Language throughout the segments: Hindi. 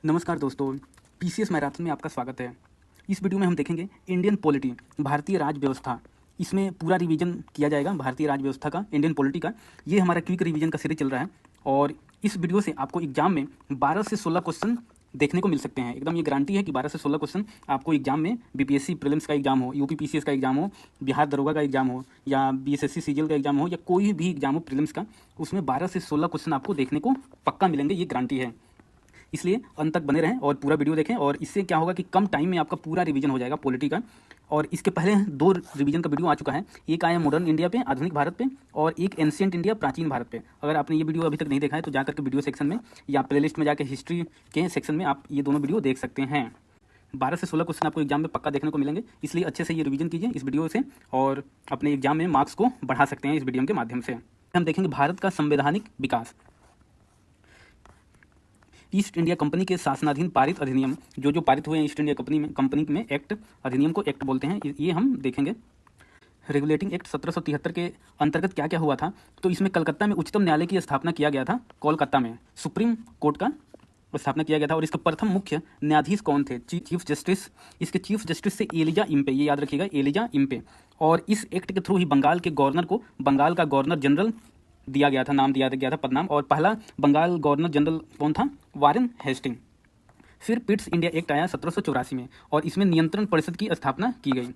नमस्कार दोस्तों, पीसीएस मैराथन में आपका स्वागत है। इस वीडियो में हम देखेंगे इंडियन पॉलिटी, भारतीय राज व्यवस्था। इसमें पूरा रिवीजन किया जाएगा भारतीय राज व्यवस्था का, इंडियन पॉलिटी का। ये हमारा क्विक रिवीजन का सीरीज चल रहा है और इस वीडियो से आपको एग्जाम में 12 से 16 क्वेश्चन देखने को मिल सकते हैं। एकदम ये गारंटी है कि 12 से 16 क्वेश्चन आपको एग्जाम में बीपीएससी प्रीलिम्स का एग्जाम हो, यूपी पीसीएस का एग्जाम हो, बिहार दरोगा का एग्जाम हो या बीएसएससी सीजीएल का एग्जाम हो या कोई भी एग्जाम हो प्रीलिम्स का, उसमें 12 से 16 क्वेश्चन आपको देखने को पक्का मिलेंगे। ये गारंटी है, इसलिए अंत तक बने रहें और पूरा वीडियो देखें। और इससे क्या होगा कि कम टाइम में आपका पूरा रिवीजन हो जाएगा पॉलिटी का। और इसके पहले 2 रिवीजन का वीडियो आ चुका है। एक आया मॉडर्न इंडिया पे, आधुनिक भारत पे, और एक एंशिएंट इंडिया, प्राचीन भारत पे। अगर आपने ये वीडियो अभी तक नहीं देखा है तो जाकर के वीडियो सेक्शन में या प्लेलिस्ट में जाकर हिस्ट्री के सेक्शन में आप ये दोनों वीडियो देख सकते हैं। 12 से 16 क्वेश्चन आपको एग्जाम में पक्का देखने को मिलेंगे, इसलिए अच्छे से ये रिवीजन कीजिए इस वीडियो से और अपने एग्जाम में मार्क्स को बढ़ा सकते हैं इस वीडियो के माध्यम से। हम देखेंगे भारत का संवैधानिक विकास। ईस्ट इंडिया कंपनी के शासनाधीन पारित अधिनियम, जो पारित हुए हैं ईस्ट इंडिया कंपनी में एक्ट, अधिनियम को एक्ट बोलते हैं, ये हम देखेंगे। रेगुलेटिंग एक्ट 1773 के अंतर्गत क्या क्या हुआ था, तो इसमें कलकत्ता में उच्चतम न्यायालय की स्थापना किया गया था। कोलकाता में सुप्रीम कोर्ट का स्थापना किया गया था और इसका प्रथम मुख्य न्यायाधीश कौन थे? Chief justice. इसके चीफ जस्टिस से एलिजा इम्पे, ये याद रखिएगा, एलिजा इम्पे। और इस एक्ट के थ्रू ही बंगाल के गवर्नर को बंगाल का गवर्नर जनरल दिया गया था, नाम दिया गया था, पदनाम। और पहला बंगाल गवर्नर जनरल कौन था? Warren Hasting. फिर पिट्स इंडिया एक्ट आया 1784 में और इसमें नियंत्रण परिषद की स्थापना की गई।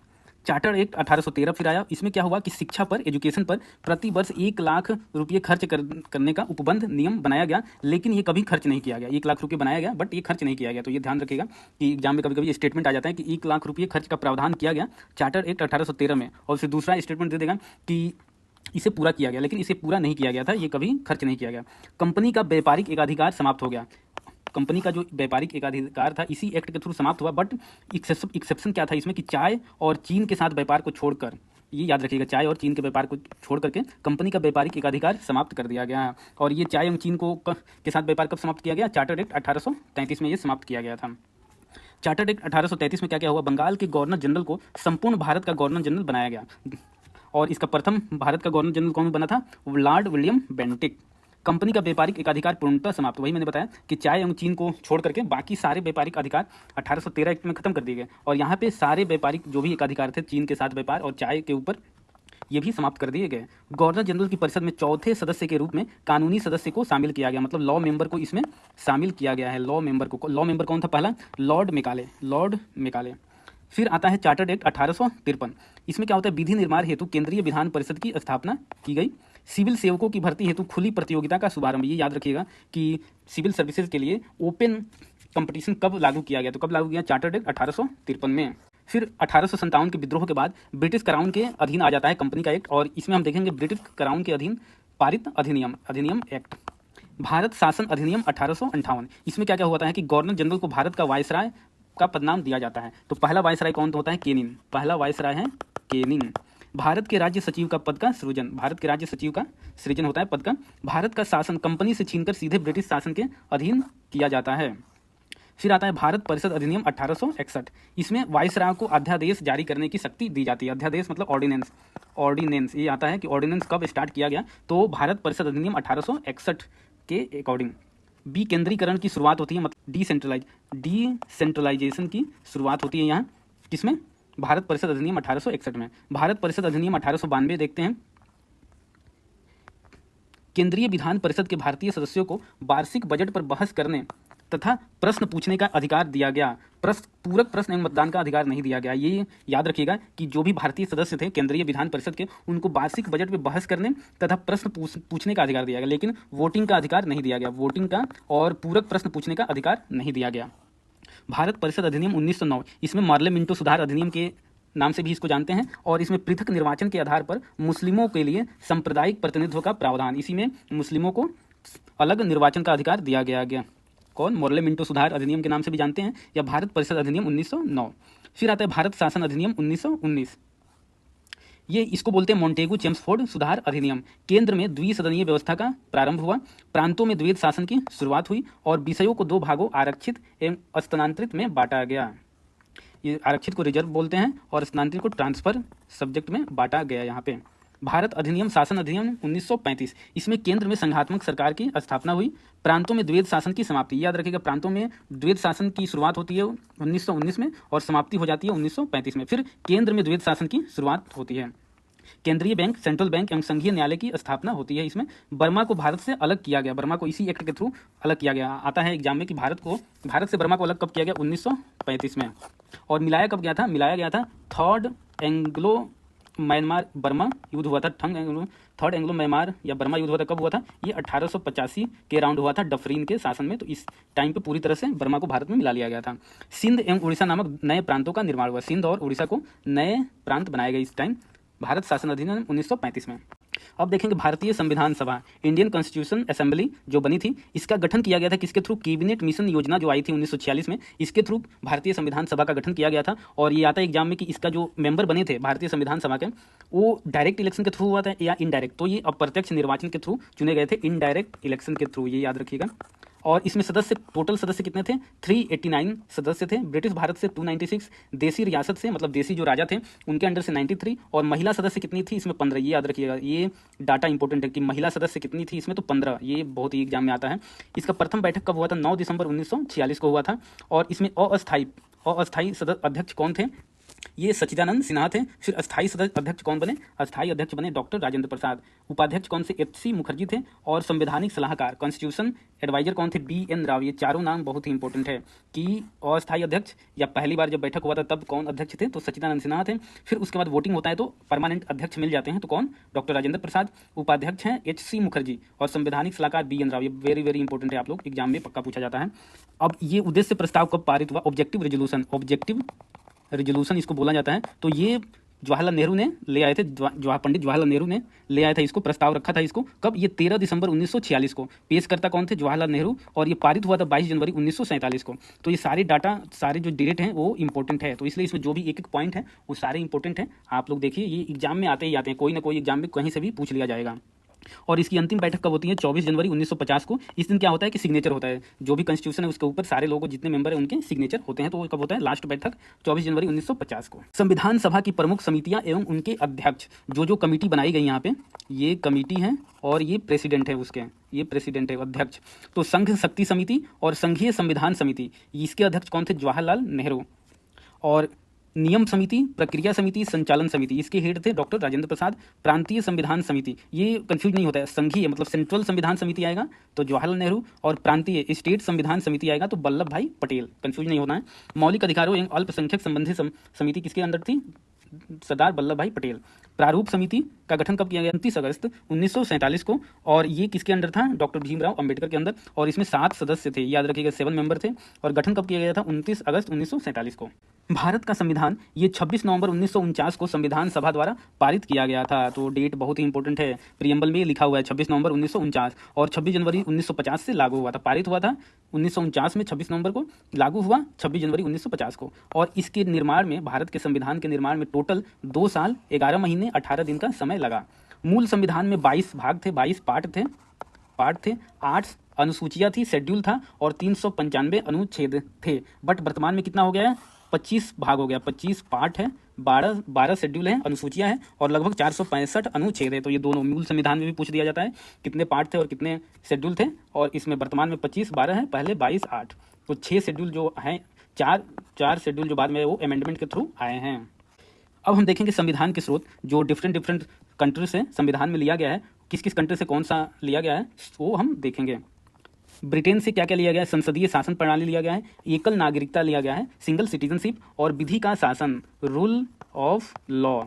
चार्टर एक्ट 1813 फिर आया। इसमें क्या हुआ कि शिक्षा पर, एजुकेशन पर प्रति वर्ष 1 लाख रुपये खर्च करने का उपबंध नियम बनाया गया, लेकिन ये कभी खर्च नहीं किया गया। 1 लाख रुपये बनाया गया बट ये खर्च नहीं किया गया। तो ये ध्यान रखिएगा कि एग्जाम में कभी कभी स्टेटमेंट आ जाता है कि 1 लाख रुपये खर्च का प्रावधान किया गया चार्टर एक्ट 1813 में, और फिर दूसरा स्टेटमेंट दे देगा कि इसे पूरा किया गया, लेकिन इसे पूरा नहीं किया गया था, ये कभी खर्च नहीं किया गया। कंपनी का व्यापारिक एकाधिकार समाप्त हो गया। कंपनी का जो व्यापारिक एकाधिकार था इसी एक्ट के थ्रू समाप्त हुआ, बट एक्सेप्शन क्या था इसमें कि चाय और चीन के साथ व्यापार को छोड़कर, ये याद रखिएगा, चाय और चीन के व्यापार को छोड़ करके कंपनी का व्यापारिक एकाधिकार समाप्त कर दिया गया। और ये चाय और चीन के साथ व्यापार कब समाप्त किया गया? चार्टर एक्ट 1833 में ये समाप्त किया गया था। चार्टर एक्ट 1833 में क्या क्या हुआ? बंगाल के गवर्नर जनरल को संपूर्ण भारत का गवर्नर जनरल बनाया गया और इसका प्रथम भारत का गवर्नर जनरल कौन बना था? Lord William Bentinck. कंपनी का व्यापारिक एकाधिकार पूर्णतः समाप्त। वही मैंने बताया कि चाय एवं चीन को छोड़ करके बाकी सारे व्यापारिक अधिकार 1813 एक्ट में खत्म कर दिए गए और यहाँ पे सारे व्यापारिक जो भी एकाधिकार थे चीन के साथ व्यापार और चाय के ऊपर, ये भी समाप्त कर दिए गए। गवर्नर जनरल की परिषद में चौथे सदस्य के रूप में कानूनी सदस्य को शामिल किया गया, मतलब लॉ मेंबर को इसमें शामिल किया गया है। लॉ मेंबर कौन था? पहला लॉर्ड मेकाले। फिर आता है चार्टर्ड एक्ट 1853। इसमें क्या होता है? विधि निर्माण हेतु केंद्रीय विधान परिषद की स्थापना की गई। सिविल सेवकों की भर्ती हेतु खुली प्रतियोगिता का शुभारंभ। ये याद रखिएगा कि सिविल सर्विसेज के लिए ओपन कंपटीशन कब लागू किया गया? तो कब लागू किया? चार्टर्ड एक्ट 1853 में। फिर 1857 के विद्रोह के बाद ब्रिटिश क्राउन के अधीन आ जाता है कंपनी का एक्ट और इसमें हम देखेंगे ब्रिटिश क्राउन के अधीन पारित अधिनियम एक्ट। भारत शासन अधिनियम 1858। इसमें क्या क्या होता है कि गवर्नर जनरल को भारत का वायसराय का पदनाम दिया जाता है। तो पहला वायसराय कौन होता है? केनिंग। पहला वायसराय है केनिंग। भारत के राज्य सचिव का पद का सृजन, भारत के राज्य सचिव का सृजन होता है पद का। भारत का शासन कंपनी से छीनकर सीधे ब्रिटिश शासन के अधीन किया जाता है। फिर आता है भारत परिषद अधिनियम 1861। इसमें वायसराय को अध्यादेश जारी करने की शक्ति दी जाती है। अध्यादेश मतलब ऑर्डिनेंस। ये आता है कि ऑर्डिनेंस कब स्टार्ट किया गया? तो भारत परिषद अधिनियम 1861 के अकॉर्डिंग। विकेंद्रीकरण की शुरुआत होती है, मतलब डिसेंट्रलाइजेशन की शुरुआत होती है यहाँ किसमें? भारत परिषद अधिनियम 1861 में। भारत परिषद अधिनियम 1892 देखते हैं। केंद्रीय विधान परिषद के भारतीय सदस्यों को वार्षिक बजट पर बहस करने तथा प्रश्न पूछने का अधिकार दिया गया। पूरक प्रश्न एवं मतदान का अधिकार नहीं दिया गया। ये याद रखिएगा कि जो भी भारतीय सदस्य थे केंद्रीय विधान परिषद के, उनको वार्षिक बजट पे बहस करने तथा प्रश्न पूछने का अधिकार दिया गया, लेकिन वोटिंग का अधिकार नहीं दिया गया। वोटिंग का और पूरक प्रश्न पूछने का अधिकार नहीं दिया गया। भारत परिषद अधिनियम 1909। इसमें मार्ले मिंटो सुधार अधिनियम के नाम से भी इसको जानते हैं और इसमें पृथक निर्वाचन के आधार पर मुस्लिमों के लिए सांप्रदायिक प्रतिनिधित्व का प्रावधान। इसी में मुस्लिमों को अलग निर्वाचन का अधिकार दिया गया। कौन? मोर्ले मिंटो सुधार अधिनियम के नाम से भी जानते हैं या भारत परिषद अधिनियम 1909। फिर आता है भारत शासन अधिनियम 1919। ये इसको बोलते हैं मोंटेगू चेम्सफोर्ड सुधार अधिनियम। केंद्र में द्विसदनीय व्यवस्था का प्रारंभ हुआ, प्रांतों में द्वैध शासन की शुरुआत हुई और विषयों को 2 भागों आरक्षित एवं स्थानांतरित में बांटा गया। ये आरक्षित को रिजर्व बोलते हैं और स्थानांतरित को ट्रांसफर सब्जेक्ट में बांटा गया। यहाँ पे भारत अधिनियम शासन अधिनियम 1935, इसमें केंद्र में संघात्मक सरकार की स्थापना हुई। प्रांतों में द्वैध शासन की समाप्ति, याद रखिएगा प्रांतों में द्वैध शासन की शुरुआत होती है 1919 में और समाप्ति हो जाती है 1935 में। फिर केंद्र में द्वैध शासन की शुरुआत होती है। केंद्रीय बैंक, सेंट्रल बैंक एवं संघीय न्यायालय की स्थापना होती है। इसमें बर्मा को भारत से अलग किया गया, बर्मा को इसी एक्ट के थ्रू अलग किया गया। आता है एग्जाम में कि भारत से बर्मा को अलग कब किया गया, 1935 में। और मिलाया कब गया था, मिलाया गया था थर्ड एंग्लो म्यांमार बर्मा युद्ध हुआ था। थर्ड एंग्लो म्यांमार या बर्मा युद्ध हुआ था, कब हुआ था, ये 1885 के राउंड हुआ था डफरीन के शासन में। तो इस टाइम पे पूरी तरह से बर्मा को भारत में मिला लिया गया था। सिंध एवं उड़ीसा नामक नए प्रांतों का निर्माण हुआ, सिंध और उड़ीसा को नए प्रांत बनाए गए इस टाइम भारत शासन अधिनियम 1935 में। अब देखेंगे भारतीय संविधान सभा, इंडियन कॉन्स्टिट्यूशन असेंबली जो बनी थी, इसका गठन किया गया था किसके थ्रू, कैबिनेट मिशन योजना जो आई थी 1946 में, इसके थ्रू भारतीय संविधान सभा का गठन किया गया था। और ये आता है एग्जाम में कि इसका जो मेंबर बने थे भारतीय संविधान सभा के, वो डायरेक्ट इलेक्शन के थ्रू हुआ था या इनडायरेक्ट, तो ये अप्रत्यक्ष निर्वाचन के थ्रू चुने गए थे, इनडायरेक्ट इलेक्शन के थ्रू, ये याद रखिएगा। और इसमें सदस्य, टोटल सदस्य कितने थे, 389 सदस्य थे। ब्रिटिश भारत से 296, देसी रियासत से मतलब देसी जो राजा थे उनके अंडर से 93, और महिला सदस्य कितनी थी इसमें 15, ये याद रखिएगा। ये डाटा इंपॉर्टेंट है कि महिला सदस्य कितनी थी इसमें, तो 15, ये बहुत ही एग्जाम में आता है। इसका प्रथम बैठक कब हुआ था, 9 दिसंबर 1946 को हुआ था। और इसमें अस्थायी सदस्य अध्यक्ष कौन थे, ये सच्चिदानंद सिन्हा थे। फिर अस्थायी सदस्य अध्यक्ष कौन बने, अस्थायी अध्यक्ष बने डॉक्टर राजेंद्र प्रसाद। उपाध्यक्ष कौन से, एच.सी. मुखर्जी थे। और संवैधानिक सलाहकार कॉन्स्टिट्यूशन एडवाइजर कौन थे, बी.एन. राव। ये चारों नाम बहुत ही इंपॉर्टेंट है कि अस्थायी अध्यक्ष या पहली बार जब बैठक हुआ था तब कौन अध्यक्ष थे, तो सच्चिदानंद सिन्हा थे। फिर उसके बाद वोटिंग होता है तो परमानेंट अध्यक्ष मिल जाते हैं, तो कौन, डॉक्टर राजेंद्र प्रसाद। उपाध्यक्ष हैं एच.सी. मुखर्जी और संवैधानिक सलाहकार बी.एन. राव। ये वेरी वेरी इंपॉर्टेंट है, आप लोग एग्जाम में पक्का पूछा जाता है। अब ये उद्देश्य प्रस्ताव कब पारित हुआ, ऑब्जेक्टिव रेजोल्यूशन इसको बोला जाता है। तो ये जवाहरलाल नेहरू ने ले आए थे, पंडित जवाहरलाल नेहरू ने ले आया था इसको, प्रस्ताव रखा था इसको कब, ये 13 दिसंबर 1946 को। पेश करता कौन थे, जवाहरलाल नेहरू। और ये पारित हुआ था 22 जनवरी 1947 को। तो ये सारे डाटा, सारे जो डेट हैं वो इंपॉर्टेंट है, तो इसलिए इसमें जो भी एक एक पॉइंट है वो सारे इंपॉर्टेंट है। आप लोग देखिए, ये एग्जाम में आते ही आते हैं, कोई ना कोई एग्जाम में कहीं से भी पूछ लिया जाएगा। और इसकी अंतिम बैठक कब होती है, 24 जनवरी 1950 को। इस दिन क्या होता है कि सिग्नेचर होता है, जो भी कॉन्स्टिट्यूशन है उसके ऊपर सारे लोगों, जितने मेंबर हैं उनके सिग्नेचर होते हैं। तो वो कब होता है, लास्ट बैठक 24 जनवरी 1950 को। संविधान सभा की प्रमुख समितियां एवं उनके अध्यक्ष, जो कमेटी बनाई गई यहाँ पे, ये कमेटी है और ये प्रेसिडेंट है उसके, ये प्रेसिडेंट है अध्यक्ष। तो संघ शक्ति समिति और संघीय संविधान समिति, इसके अध्यक्ष कौन थे, जवाहरलाल नेहरू। और नियम समिति, प्रक्रिया समिति, संचालन समिति, इसके हेड थे डॉक्टर राजेंद्र प्रसाद। प्रांतीय संविधान समिति, ये कंफ्यूज नहीं होता है, संघीय मतलब सेंट्रल संविधान समिति आएगा तो जवाहरलाल नेहरू, और प्रांतीय स्टेट संविधान समिति आएगा तो वल्लभ भाई पटेल, कंफ्यूज नहीं होना है। मौलिक अधिकारों एवं अल्पसंख्यक संबंधी समिति किसके अंदर थी, सरदार वल्लभ भाई पटेल। प्रारूप समिति का गठन कब किया गया, 29 अगस्त 1947 को। और ये किसके अंडर था, डॉक्टर भीमराव अंबेडकर के अंदर। और इसमें 7 सदस्य थे, याद रखिएगा 7 मेंबर थे। और गठन कब किया गया था, 29 अगस्त 1947 को। भारत का संविधान ये 26 नवंबर 1949 को संविधान सभा द्वारा पारित किया गया था। तो डेट बहुत ही इंपॉर्टेंट है, प्रियम्बल में लिखा हुआ है 26 नवंबर 1949। और 26 जनवरी 1950 से लागू हुआ था, पारित हुआ था 1949 में 26 नवंबर को, लागू हुआ 26 जनवरी 1950 को। और इसके निर्माण में, भारत के संविधान के निर्माण में टोटल 2 साल 11 महीने 18 दिन का समय लगा। मूल संविधान में 22 भाग थे, 22 पार्ट थे, 8 अनुसूचियां थी, शेड्यूल था, और 395 अनुच्छेद थे। बट वर्तमान में कितना हो गया है, 25 भाग हो गया, 25 पार्ट है, 12 शेड्यूल है, अनुसूचियां हैं, और लगभग 465 अनुच्छेद है। तो ये दोनों मूल संविधान में भी पूछ दिया जाता है कितने पार्ट थे और कितने शेड्यूल थे। और इसमें वर्तमान में 25, 12 है, पहले 22, 8, तो 6 शेड्यूल जो हैं, चार शेड्यूल जो बाद में वो अमेंडमेंट के थ्रू आए हैं। अब हम देखेंगे संविधान के स्रोत, जो डिफरेंट कंट्री से संविधान में लिया गया है, किस किस कंट्री से कौन सा लिया गया है वो हम देखेंगे। ब्रिटेन से क्या क्या लिया गया है, संसदीय शासन प्रणाली लिया गया है, एकल नागरिकता लिया गया है, सिंगल सिटीजनशिप, और विधि का शासन, रूल ऑफ लॉ,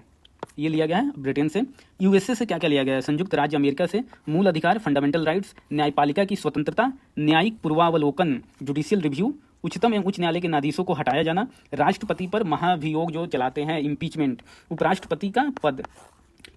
ये लिया गया है ब्रिटेन से। यूएसए से क्या क्या लिया गया है, संयुक्त राज्य अमेरिका से मूल अधिकार, फंडामेंटल राइट्स, न्यायपालिका की स्वतंत्रता, न्यायिक पूर्वावलोकन, जुडिशियल रिव्यू, उच्चतम एवं उच्च न्यायालय के न्यायाधीशों को हटाया जाना, राष्ट्रपति पर महाभियोग जो चलाते हैं, इम्पीचमेंट, उपराष्ट्रपति का पद,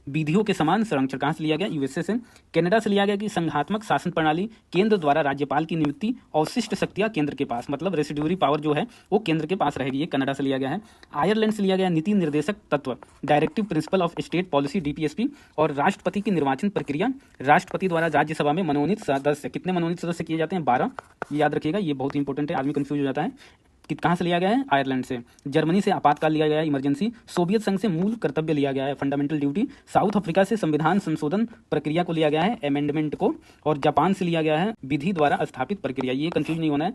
विधियों के समान संरक्षण। कहाँ से लिया गया, यूएसए से। कनाडा से लिया गया कि संघात्मक शासन प्रणाली, केंद्र द्वारा राज्यपाल की नियुक्ति, अवशिष्ट शक्तियां केंद्र के पास, मतलब रेसिड्यूरी पावर जो है वो केंद्र के पास रहेगी, ये कनाडा से लिया गया है। आयरलैंड से लिया गया नीति निर्देशक तत्व, directive principle of state policy, DPSP, और राष्ट्रपति की निर्वाचन प्रक्रिया, राष्ट्रपति द्वारा राज्यसभा में मनोनीत सदस्य, कितने मनोनीत सदस्य किए जाते हैं, 12, ये याद रखिएगा, ये बहुत इंपॉर्टेंट है, आदमी कंफ्यूज हो जाता है। कहाँ से लिया गया है? आयरलैंड से। जर्मनी से आपातकाल लिया गया है, इमरजेंसी। सोवियत संघ से मूल कर्तव्य लिया गया है, फंडामेंटल ड्यूटी। साउथ अफ्रीका से संविधान संशोधन प्रक्रिया को लिया गया है, अमेंडमेंट को। और जापान से लिया गया है विधि द्वारा स्थापित प्रक्रिया। ये कंफ्यूज नहीं होना है,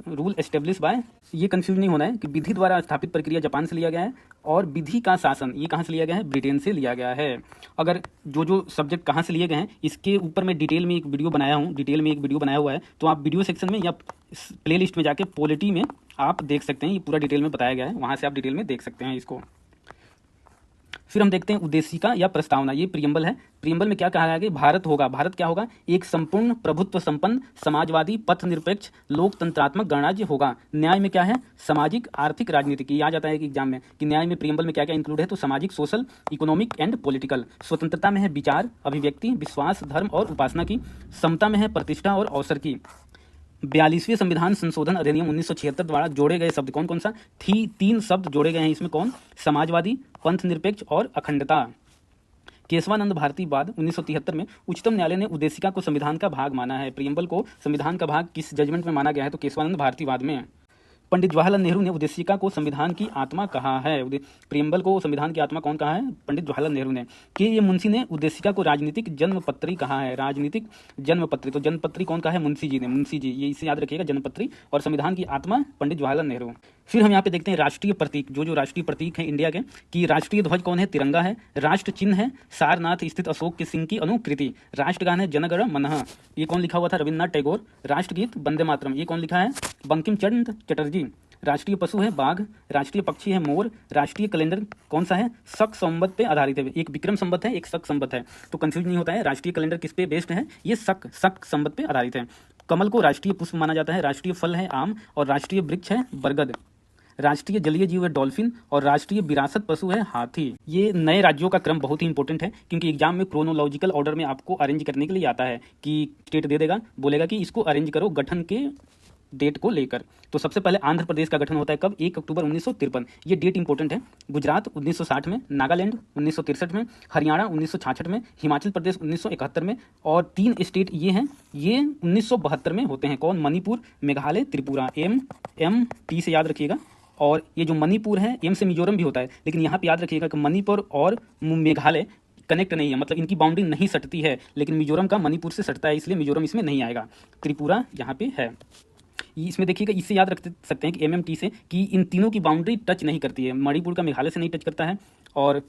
रूल एस्टेब्लिश बाय, ये कंफ्यूज नहीं होना है कि विधि द्वारा स्थापित प्रक्रिया जापान से लिया गया है और विधि का शासन ये कहाँ से लिया गया है? ब्रिटेन से लिया गया है। अगर जो सब्जेक्ट कहाँ से लिए गए हैं इसके ऊपर मैं डिटेल में एक वीडियो बनाया हूँ, डिटेल में एक वीडियो बनाया हुआ है, तो आप वीडियो सेक्शन में या प्ले लिस्ट में जाके पॉलिटी में आप देख सकते हैं, ये पूरा डिटेल में बताया गया है, वहाँ से आप डिटेल में देख सकते हैं इसको। फिर हम देखते हैं उद्देशिका या प्रस्तावना, ये प्रियम्बल है। प्रियम्बल में क्या कहा गया है कि भारत होगा, भारत क्या होगा? एक संपूर्ण प्रभुत्व संपन्न समाजवादी पथ निरपेक्ष लोकतंत्रात्मक गणराज्य होगा। न्याय में क्या है? सामाजिक आर्थिक राजनीतिक। ये आ जाता है कि एग्जाम में कि न्याय में प्रियम्बल में क्या क्या इंक्लूड है, तो सामाजिक, सोशल, इकोनॉमिक एंड पॉलिटिकल। स्वतंत्रता में है विचार, अभिव्यक्ति, विश्वास, धर्म और उपासना की। समता में है प्रतिष्ठा और अवसर की। 42वें संविधान संशोधन अधिनियम 1976 द्वारा जोड़े गए शब्द कौन कौन सा? 3 शब्द जोड़े गए हैं इसमें, कौन? समाजवादी, पंथ निरपेक्ष और अखंडता। केशवानंद भारती बाद 1973 में उच्चतम न्यायालय ने उद्देशिका को संविधान का भाग माना है। प्रियम्बल को संविधान का भाग किस जजमेंट में माना गया है? तो केशवानंद भारती बाद में। पंडित जवाहरलाल नेहरू ने उद्देशिका को संविधान की आत्मा कहा है। प्रियम्बल को संविधान की आत्मा कौन कहा है? पंडित जवाहरलाल नेहरू ने। के ये मुंशी ने उद्देशिका को राजनीतिक जन्मपत्री कहा है। राजनीतिक जन्मपत्री, तो जन्मपत्री कौन कहा है? मुंशी जी ने, मुंशी जी, ये इसे याद रखिएगा, जन्मपत्री। और संविधान की आत्मा पंडित जवाहरलाल नेहरू। फिर हम यहाँ पे देखते हैं राष्ट्रीय प्रतीक, जो राष्ट्रीय प्रतीक हैं इंडिया के, कि राष्ट्रीय ध्वज कौन है? तिरंगा है। राष्ट्र चिन्ह है सारनाथ स्थित अशोक के सिंह की अनुकृति। राष्ट्रगान है जनगण मन, ये कौन लिखा हुआ था? रविन्द्रनाथ टैगोर। राष्ट्रगीत वंदे मातरम, ये कौन लिखा है? बंकिम चंद्र चटर्जी। राष्ट्रीय पशु है बाघ। राष्ट्रीय पक्षी है मोर। राष्ट्रीय कैलेंडर कौन सा है? शक संवत पे आधारित है, एक विक्रम संवत है, एक शक संवत है, तो कंफ्यूज नहीं होता है। राष्ट्रीय कैलेंडर किस पे बेस्ड है? ये शक संवत पे आधारित है। कमल को राष्ट्रीय पुष्प माना जाता है। राष्ट्रीय फल है आम और राष्ट्रीय वृक्ष है बरगद। राष्ट्रीय जलीय जीव है डॉल्फिन और राष्ट्रीय विरासत पशु है हाथी। ये नए राज्यों का क्रम बहुत ही इंपॉर्टेंट है, क्योंकि एग्जाम में क्रोनोलॉजिकल ऑर्डर में आपको अरेंज करने के लिए आता है कि स्टेट दे देगा, बोलेगा कि इसको अरेंज करो गठन के डेट को लेकर। तो सबसे पहले आंध्र प्रदेश का गठन होता है कब? 1 अक्टूबर 1953, ये डेट इंपॉर्टेंट है। गुजरात 1960 में, नागालैंड 1963 में, हरियाणा 1966 में, हिमाचल प्रदेश 1971 में, और 3 स्टेट ये हैं, ये 1972 में होते हैं। कौन? मणिपुर, मेघालय, त्रिपुरा। MT से याद रखिएगा। और ये जो मणिपुर है, M से मिजोरम भी होता है, लेकिन यहाँ पे याद रखिएगा कि मणिपुर और मेघालय कनेक्ट नहीं है, मतलब इनकी बाउंड्री नहीं सटती है, लेकिन मिजोरम का मणिपुर से सटता है, इसलिए मिजोरम इसमें नहीं आएगा। त्रिपुरा यहाँ पे है। इसमें देखिएगा, इससे याद रख सकते हैं कि MMT से कि इन तीनों की बाउंड्री टच नहीं करती है। मणिपुर का मेघालय से नहीं टच करता है और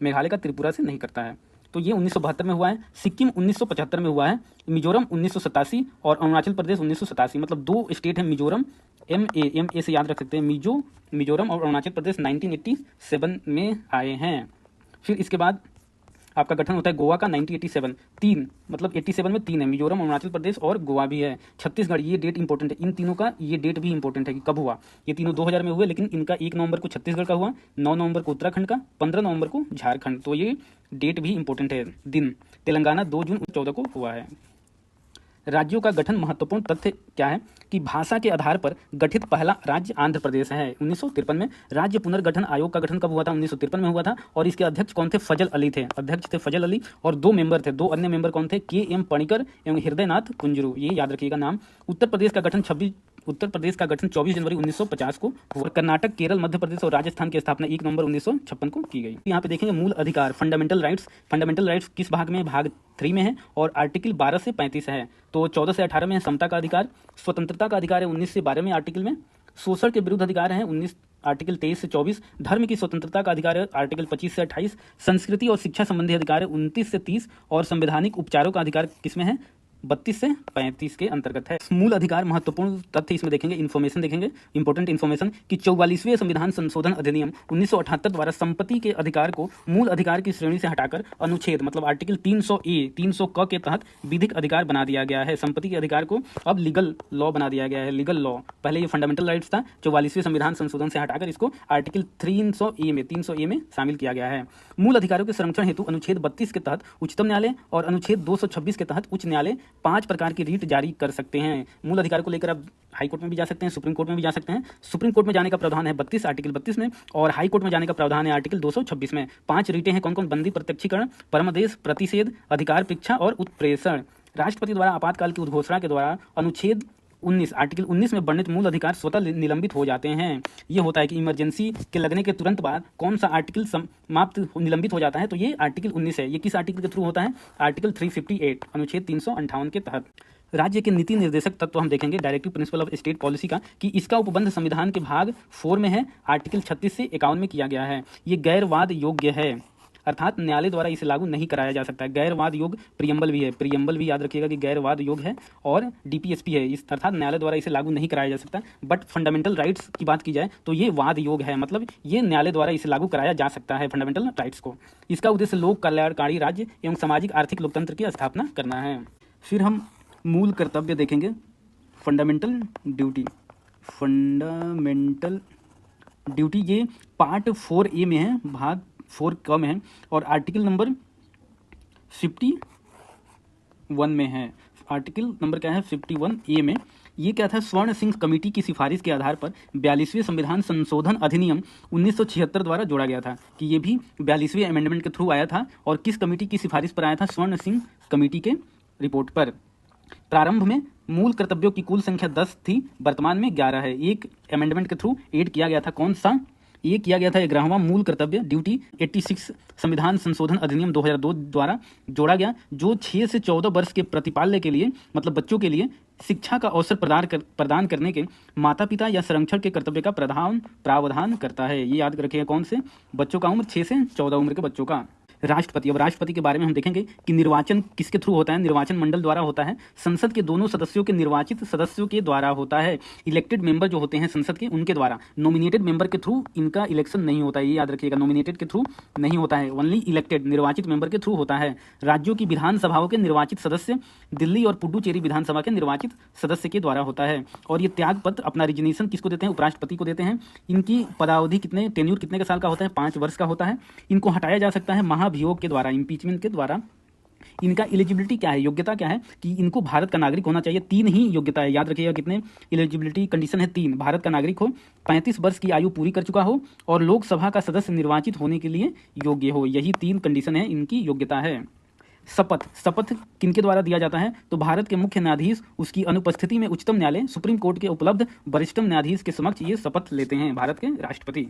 मेघालय का त्रिपुरा से नहीं करता है। तो ये 1972 में हुआ है। सिक्किम 1975 में हुआ है। मिजोरम 1987 और अरुणाचल प्रदेश 1987, मतलब 2 स्टेट हैं मिजोरम, MA से याद रख सकते हैं। मिजोरम और अरुणाचल प्रदेश 1987 में आए हैं। फिर इसके बाद आपका गठन होता है गोवा का 1987, 3, मतलब 87 में 3 है, मिजोरम, अरुणाचल प्रदेश और गोवा भी है। छत्तीसगढ़, ये डेट इंपॉर्टेंट है, इन तीनों का ये डेट भी इंपॉर्टेंट है कि कब हुआ। ये तीनों 2000 में हुए, लेकिन इनका 1 नवंबर को छत्तीसगढ़ का हुआ, 9 नवंबर को उत्तराखंड का, 15 नवंबर को झारखंड। तो ये डेट भी इंपॉर्टेंट है दिन। तेलंगाना 2 जून 2014 को हुआ है। राज्यों का गठन, महत्वपूर्ण तथ्य क्या है कि भाषा के आधार पर गठित पहला राज्य आंध्र प्रदेश है 1953 में। राज्य पुनर्गठन आयोग का गठन कब हुआ था? 1953 में हुआ था। और इसके अध्यक्ष कौन थे? फजल अली थे, अध्यक्ष थे फजल अली। और 2 मेंबर थे, 2 अन्य मेंबर कौन थे? KM पणिकर एवं हृदयनाथ कुंजरू, ये याद रखिएगा नाम। उत्तर प्रदेश का गठन 24 जनवरी 1950 को हुआ। कर्नाटक, केरल, मध्य प्रदेश और राजस्थान की स्थापना 1 नवंबर 1956 को की गई। यहाँ पे देखेंगे मूल अधिकार, फंडामेंटल राइट्स। फंडामेंटल राइट्स किस भाग में? भाग 3 में है और आर्टिकल 12 से 35 है। तो 14 से 18 में है समता का अधिकार। स्वतंत्रता का अधिकार है 19 से 12 में आर्टिकल में। शोषण के विरुद्ध अधिकार है 19 आर्टिकल 23 से 24। धर्म की स्वतंत्रता का अधिकार है आर्टिकल 25 से 28। संस्कृति और शिक्षा संबंधी अधिकार है 29 से 30। और संवैधानिक उपचारों का अधिकार किसमें है? 32 से 35 के अंतर्गत है। मूल अधिकार, महत्वपूर्ण तथ्य इसमें देखेंगे, इन्फॉर्मेशन देखेंगे, इंपॉर्टेंट इन्फॉर्मेशन, कि 44वें संविधान संशोधन अधिनियम 1978 द्वारा संपत्ति के अधिकार को मूल अधिकार की श्रेणी से हटाकर अनुच्छेद, मतलब आर्टिकल 300 क के तहत विधिक अधिकार बना दिया गया है। संपत्ति के अधिकार को अब लीगल लॉ बना दिया गया है, लीगल लॉ। पहले ये फंडामेंटल राइट्स था, 44वें संविधान संशोधन से हटाकर इसको आर्टिकल 300 ए में शामिल किया गया है। मूल अधिकारों के संरक्षण हेतु अनुच्छेद 32 के तहत उच्चतम न्यायालय और अनुच्छेद 226 के तहत उच्च न्यायालय 5 प्रकार की रीट जारी कर सकते हैं। मूल अधिकार को लेकर आप हाई कोर्ट में भी जा सकते हैं, सुप्रीम कोर्ट में भी जा सकते हैं। सुप्रीम कोर्ट में जाने का प्रावधान है 32 आर्टिकल 32 में, और हाई कोर्ट में जाने का प्रावधान है आर्टिकल 226 में। 5 रीटें हैं, कौन कौन? बंदी, प्रत्यक्षीकरण, परमादेश, प्रतिषेध, अधिकार परीक्षा और उत्प्रेषण। राष्ट्रपति द्वारा आपातकाल की उद्घोषणा के द्वारा अनुच्छेद 19 आर्टिकल 19 में वर्णित मूल अधिकार स्वतः निलंबित हो जाते हैं। ये होता है कि इमरजेंसी के लगने के तुरंत बाद कौन सा आर्टिकल समाप्त निलंबित हो जाता है, तो ये आर्टिकल 19 है। ये किस आर्टिकल के थ्रू होता है? आर्टिकल 358 अनुच्छेद 358 के तहत। राज्य के नीति निर्देशक तत्व हम देखेंगे directive principle of state policy का, कि इसका उपबंध संविधान के भाग 4 में है, आर्टिकल 36 से 51 में किया गया है। ये गैरवाद योग्य है, अर्थात न्यायालय द्वारा इसे लागू नहीं कराया जा सकता है। गैरवाद योग प्रियम्बल भी है, प्रियम्बल भी याद रखिएगा कि गैरवाद योग है, और डीपीएसपी है, इस अर्थात न्यायालय द्वारा इसे लागू नहीं कराया जा सकता। बट फंडामेंटल राइट्स की बात की जाए तो ये वाद योग है, मतलब ये न्यायालय द्वारा इसे लागू कराया जा सकता है फंडामेंटल राइट्स को। इसका उद्देश्य लोक कल्याणकारी राज्य एवं सामाजिक आर्थिक लोकतंत्र की स्थापना करना है। फिर हम मूल कर्तव्य देखेंगे, फंडामेंटल ड्यूटी। फंडामेंटल ड्यूटी ये पार्ट 4A में है, भाग 4 क में है, और आर्टिकल नंबर 51 में है। आर्टिकल नंबर क्या है? 51A में। ये क्या था? स्वर्ण सिंह कमेटी की सिफारिश के आधार पर 42वें संविधान संशोधन अधिनियम 1976 द्वारा जोड़ा गया था, कि ये भी 42वें अमेंडमेंट के थ्रू आया था। और किस कमेटी की सिफारिश पर आया था? स्वर्ण सिंह कमेटी के रिपोर्ट पर। प्रारंभ में मूल कर्तव्यों की कुल संख्या 10 थी, वर्तमान में 11 है। एक अमेंडमेंट के थ्रू ऐड किया गया था, कौन सा? ये किया गया था 11वां मूल कर्तव्य ड्यूटी 86 संविधान संशोधन अधिनियम 2002 द्वारा जोड़ा गया, जो 6 से 14 वर्ष के प्रतिपाल्य के लिए, मतलब बच्चों के लिए शिक्षा का अवसर प्रदान करने के माता पिता या संरक्षण के कर्तव्य का प्रावधान करता है। ये याद रखिएगा, कौन से? बच्चों का उम्र 6 से 14 उम्र के बच्चों का। राष्ट्रपति, अब राष्ट्रपति के बारे में हम देखेंगे कि निर्वाचन किसके थ्रू होता है? निर्वाचन मंडल द्वारा होता है। संसद के दोनों सदस्यों के निर्वाचित सदस्यों के द्वारा होता है। इलेक्टेड मेंबर जो होते हैं संसद के, उनके द्वारा। नॉमिनेटेड मेंबर के थ्रू इनका इलेक्शन नहीं होता है, ये याद रखिएगा, नॉमिनेटेड के थ्रू नहीं होता है, ओनली इलेक्टेड निर्वाचित मेंबर के थ्रू होता है। राज्यों की विधानसभाओं के निर्वाचित सदस्य, दिल्ली और पुडुचेरी विधानसभा के निर्वाचित सदस्य के द्वारा होता है। और ये त्याग पत्र अपना रिजिग्नेशन किसको देते हैं? उपराष्ट्रपति को देते हैं। इनकी पदावधि कितने, टेन्यूर कितने का साल का होता है? 5 वर्ष का होता है। इनको हटाया जा सकता है महाभियोग के द्वारा, इम्पीचमेंट के द्वारा। इनका एलिजिबिलिटी क्या है, योग्यता क्या है? कि इनको भारत का नागरिक होना चाहिए। 3 ही योग्यता है, याद रखिएगा, कितने एलिजिबिलिटी कंडीशन है? 3। भारत का नागरिक हो, 35 वर्ष की आयु पूरी कर चुका हो, और लोकसभा का सदस्य निर्वाचित होने के लिए योग्य हो। यही 3 कंडीशन है, इनकी योग्यता है। शपथ किनके द्वारा दिया जाता है? तो भारत के मुख्य न्यायाधीश उसकी अनुपस्थिति में उच्चतम न्यायालय सुप्रीम कोर्ट के उपलब्ध वरिष्ठतम न्यायाधीश के समक्ष ये शपथ लेते हैं भारत के राष्ट्रपति।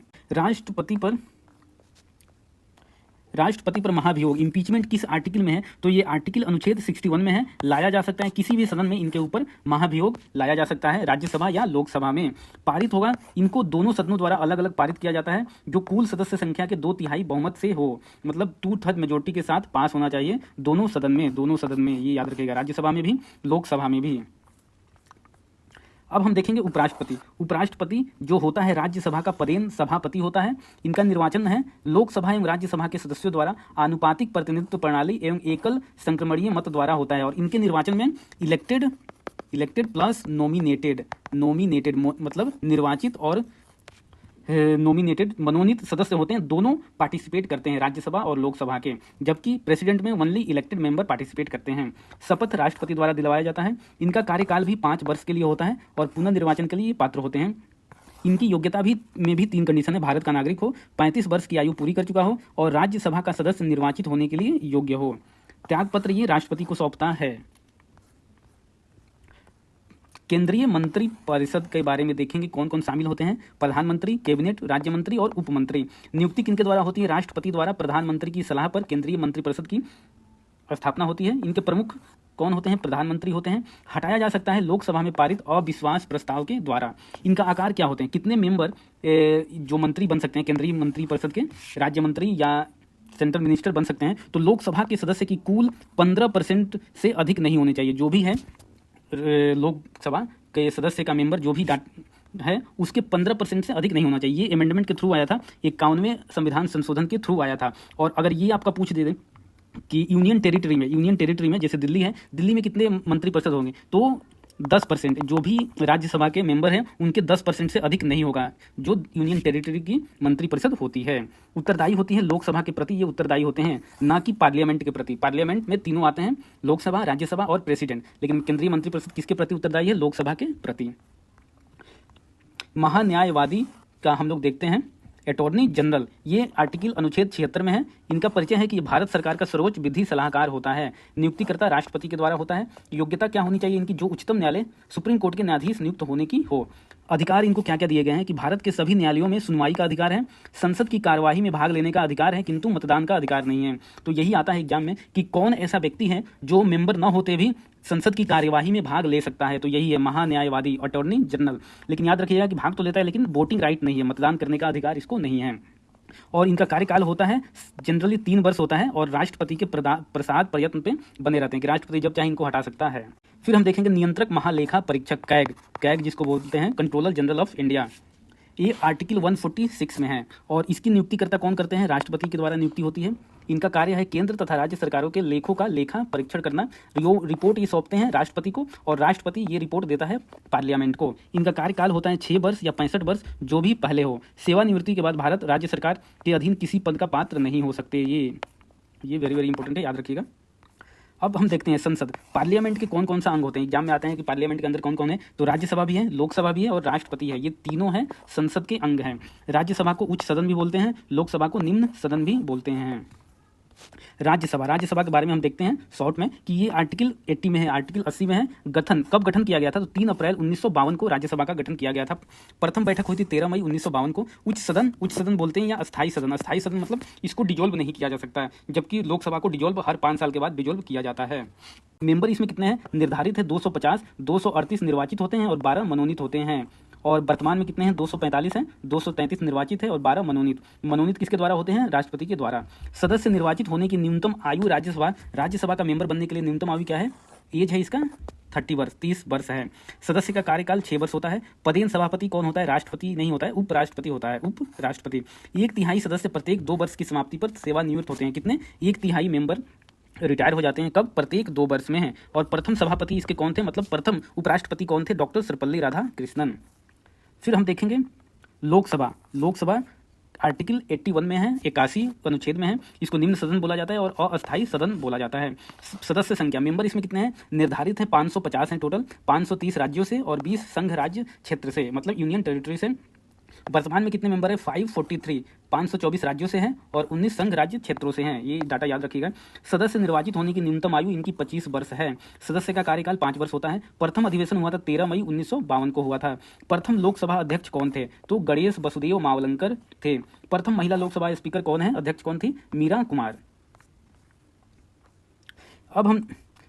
राष्ट्रपति पर महाभियोग, इम्पीचमेंट किस आर्टिकल में है? तो ये आर्टिकल अनुच्छेद 61 में है। लाया जा सकता है किसी भी सदन में, इनके ऊपर महाभियोग लाया जा सकता है, राज्यसभा या लोकसभा में। पारित होगा, इनको दोनों सदनों द्वारा अलग अलग पारित किया जाता है, जो कुल सदस्य संख्या के 2/3 बहुमत से हो, मतलब 2/3 मेजोरिटी के साथ पास होना चाहिए दोनों सदन में। ये याद रखिएगा, राज्यसभा में भी, लोकसभा में भी। अब हम देखेंगे उपराष्ट्रपति जो होता है राज्यसभा का पदेन सभापति होता है। इनका निर्वाचन है लोकसभा एवं राज्यसभा के सदस्यों द्वारा आनुपातिक प्रतिनिधित्व प्रणाली एवं एकल संक्रमणीय मत द्वारा होता है। और इनके निर्वाचन में इलेक्टेड प्लस नॉमिनेटेड मतलब निर्वाचित और नॉमिनेटेड मनोनीत सदस्य होते हैं, दोनों पार्टिसिपेट करते हैं राज्यसभा और लोकसभा के, जबकि प्रेसिडेंट में ओनली इलेक्टेड मेंबर पार्टिसिपेट करते हैं। शपथ राष्ट्रपति द्वारा दिलवाया जाता है। इनका कार्यकाल भी 5 वर्ष के लिए होता है और पुनर्निर्वाचन के लिए पात्र होते हैं। इनकी योग्यता में भी 3 कंडीशन है, भारत का नागरिक हो, 35 वर्ष की आयु पूरी कर चुका हो और राज्यसभा का सदस्य निर्वाचित होने के लिए योग्य हो। त्यागपत्र ये राष्ट्रपति को सौंपता है। केंद्रीय मंत्री परिषद के बारे में देखेंगे, कौन कौन शामिल होते हैं? प्रधानमंत्री, कैबिनेट, राज्य मंत्री और उप मंत्री। नियुक्ति किनके द्वारा होती है? राष्ट्रपति द्वारा। प्रधानमंत्री की सलाह पर केंद्रीय मंत्रिपरिषद की स्थापना होती है। इनके प्रमुख कौन होते हैं? प्रधानमंत्री होते हैं। हटाया जा सकता है लोकसभा में पारित अविश्वास प्रस्ताव के द्वारा। इनका आकार क्या होते हैं? कितने मेंबर जो मंत्री बन सकते हैं केंद्रीय मंत्रिपरिषद के? राज्य मंत्री या सेंट्रल मिनिस्टर बन सकते हैं। तो लोकसभा के सदस्य की कुल 15% से अधिक नहीं होने चाहिए। जो भी है लोकसभा के सदस्य का मेंबर जो भी है उसके 15% से अधिक नहीं होना चाहिए। ये अमेंडमेंट के थ्रू आया था, 51वें संविधान संशोधन के थ्रू आया था। और अगर ये आपका पूछ दे कि यूनियन टेरिटरी में जैसे दिल्ली है, दिल्ली में कितने मंत्रिपरिषद होंगे? तो 10%। जो भी राज्यसभा के मेंबर हैं उनके 10% से अधिक नहीं होगा जो यूनियन टेरिटरी की मंत्रिपरिषद होती है। उत्तरदायी होती है लोकसभा के प्रति, ये उत्तरदायी होते हैं, ना कि पार्लियामेंट के प्रति। पार्लियामेंट में तीनों आते हैं, लोकसभा, राज्यसभा और प्रेसिडेंट, लेकिन केंद्रीय मंत्रिपरिषद किसके प्रति उत्तरदायी है? लोकसभा के प्रति। महान्यायवादी का हम लोग देखते हैं, अटॉर्नी जनरल, ये आर्टिकल अनुच्छेद 76 में है। इनका परिचय है कि ये भारत सरकार का सर्वोच्च विधि सलाहकार होता है। नियुक्तिकर्ता राष्ट्रपति के द्वारा होता है। योग्यता क्या होनी चाहिए इनकी? जो उच्चतम न्यायालय सुप्रीम कोर्ट के न्यायाधीश नियुक्त होने की हो। अधिकार इनको क्या क्या दिए गए हैं कि भारत के सभी न्यायालयों में सुनवाई का अधिकार है, संसद की कार्यवाही में भाग लेने का अधिकार है, किंतु मतदान का अधिकार नहीं है। तो यही आता है एग्जाम में कि कौन ऐसा व्यक्ति है जो मेंबर न होते भी संसद की कार्यवाही में भाग ले सकता है। तो यही है महान्यायवादी, अटॉर्नी जनरल। लेकिन याद रखिएगा कि भाग तो लेता है लेकिन वोटिंग राइट नहीं है, मतदान करने का अधिकार इसको नहीं है। और इनका कार्यकाल होता है जनरली 3 वर्ष होता है और राष्ट्रपति के प्रसाद प्रयत्न पे बने रहते हैं कि राष्ट्रपति जब चाहे इनको हटा सकता है। फिर हम देखेंगे नियंत्रक महालेखा परीक्षक, कैग जिसको बोलते हैं, कंट्रोलर जनरल ऑफ इंडिया। ये आर्टिकल 146 में है और इसकी नियुक्तिकर्ता कौन करते हैं? राष्ट्रपति के द्वारा नियुक्ति होती है। इनका कार्य है केंद्र तथा राज्य सरकारों के लेखों का लेखा परीक्षण करना। रिपोर्ट ये सौंपते हैं राष्ट्रपति को और राष्ट्रपति ये रिपोर्ट देता है पार्लियामेंट को। इनका कार्यकाल होता है 6 वर्ष या 65 वर्ष, जो भी पहले हो। सेवानिवृत्ति के बाद भारत राज्य सरकार के अधीन किसी पद का पात्र नहीं हो सकते। ये वेरी वेरी इंपॉर्टेंट है, याद रखिएगा। अब हम देखते हैं संसद, पार्लियामेंट के कौन कौन सा अंग होते हैं। एग्जाम में आते हैं कि पार्लियामेंट के अंदर कौन कौन है। तो राज्यसभा भी है, लोकसभा भी है और राष्ट्रपति है। ये तीनों हैं संसद के अंग हैं। राज्यसभा को उच्च सदन भी बोलते हैं, लोकसभा को निम्न सदन भी बोलते हैं। राज्यसभा के बारे में हम देखते हैं शॉर्ट में कि ये आर्टिकल 80 में है, आर्टिकल 80 में है। गठन कब गठन किया गया था? तो 3 अप्रैल 1952 को राज्यसभा का गठन किया गया था। प्रथम बैठक हुई थी 13 मई 1952 को। उच्च सदन बोलते हैं या अस्थायी सदन। अस्थायी सदन मतलब इसको डिजोल्व नहीं किया जा सकता है, जबकि लोकसभा को डिजोल्व हर 5 साल के बाद डिजोल्व किया जाता है। मेंबर इसमें कितने हैं? निर्धारित है 250, 238 निर्वाचित होते हैं और 12 मनोनीत होते हैं। और वर्तमान में कितने हैं? 245 हैं, 233 निर्वाचित है और 12 मनोनीत। मनोनीत किसके द्वारा होते हैं? राष्ट्रपति के द्वारा। सदस्य निर्वाचित होने की न्यूनतम आयु राज्यसभा का मेंबर बनने के लिए न्यूनतम आयु क्या है? एज है इसका 30 वर्ष है। सदस्य का कार्यकाल 6 वर्ष होता है। पदेन सभापति कौन होता है? राष्ट्रपति नहीं होता है, उपराष्ट्रपति होता है, उपराष्ट्रपति। 1/3 सदस्य प्रत्येक 2 वर्ष की समाप्ति पर सेवानिवृत्त होते हैं। कितने? 1/3 मेंबर रिटायर हो जाते हैं। कब? प्रत्येक 2 वर्ष में है। और प्रथम सभापति इसके कौन थे? मतलब प्रथम उपराष्ट्रपति कौन थे? डॉक्टर सर्वपल्ली राधाकृष्णन। फिर हम देखेंगे लोकसभा आर्टिकल 81 में है, 81 अनुच्छेद में है। इसको निम्न सदन बोला जाता है और अस्थायी सदन बोला जाता है। सदस्य संख्या, मेंबर इसमें कितने हैं? निर्धारित है 550 हैं टोटल, 530 राज्यों से और 20 संघ राज्य क्षेत्र से, मतलब यूनियन टेरिटरी से। वर्तमान में कितने मेंबर है? 543, 524 राज्यों से हैं और 19 संघ राज्य क्षेत्रों से हैं। ये डाटा याद रखिएगा। सदस्य निर्वाचित होने की न्यूनतम आयु इनकी 25 वर्ष है। सदस्य का कार्यकाल 5 वर्ष होता है। प्रथम अधिवेशन हुआ था 13 मई 1952 को हुआ था। प्रथम लोकसभा अध्यक्ष कौन थे? तो गणेश वसुदेव मावलंकर थे। प्रथम महिला लोकसभा स्पीकर कौन है? अध्यक्ष कौन थी? मीरा कुमार।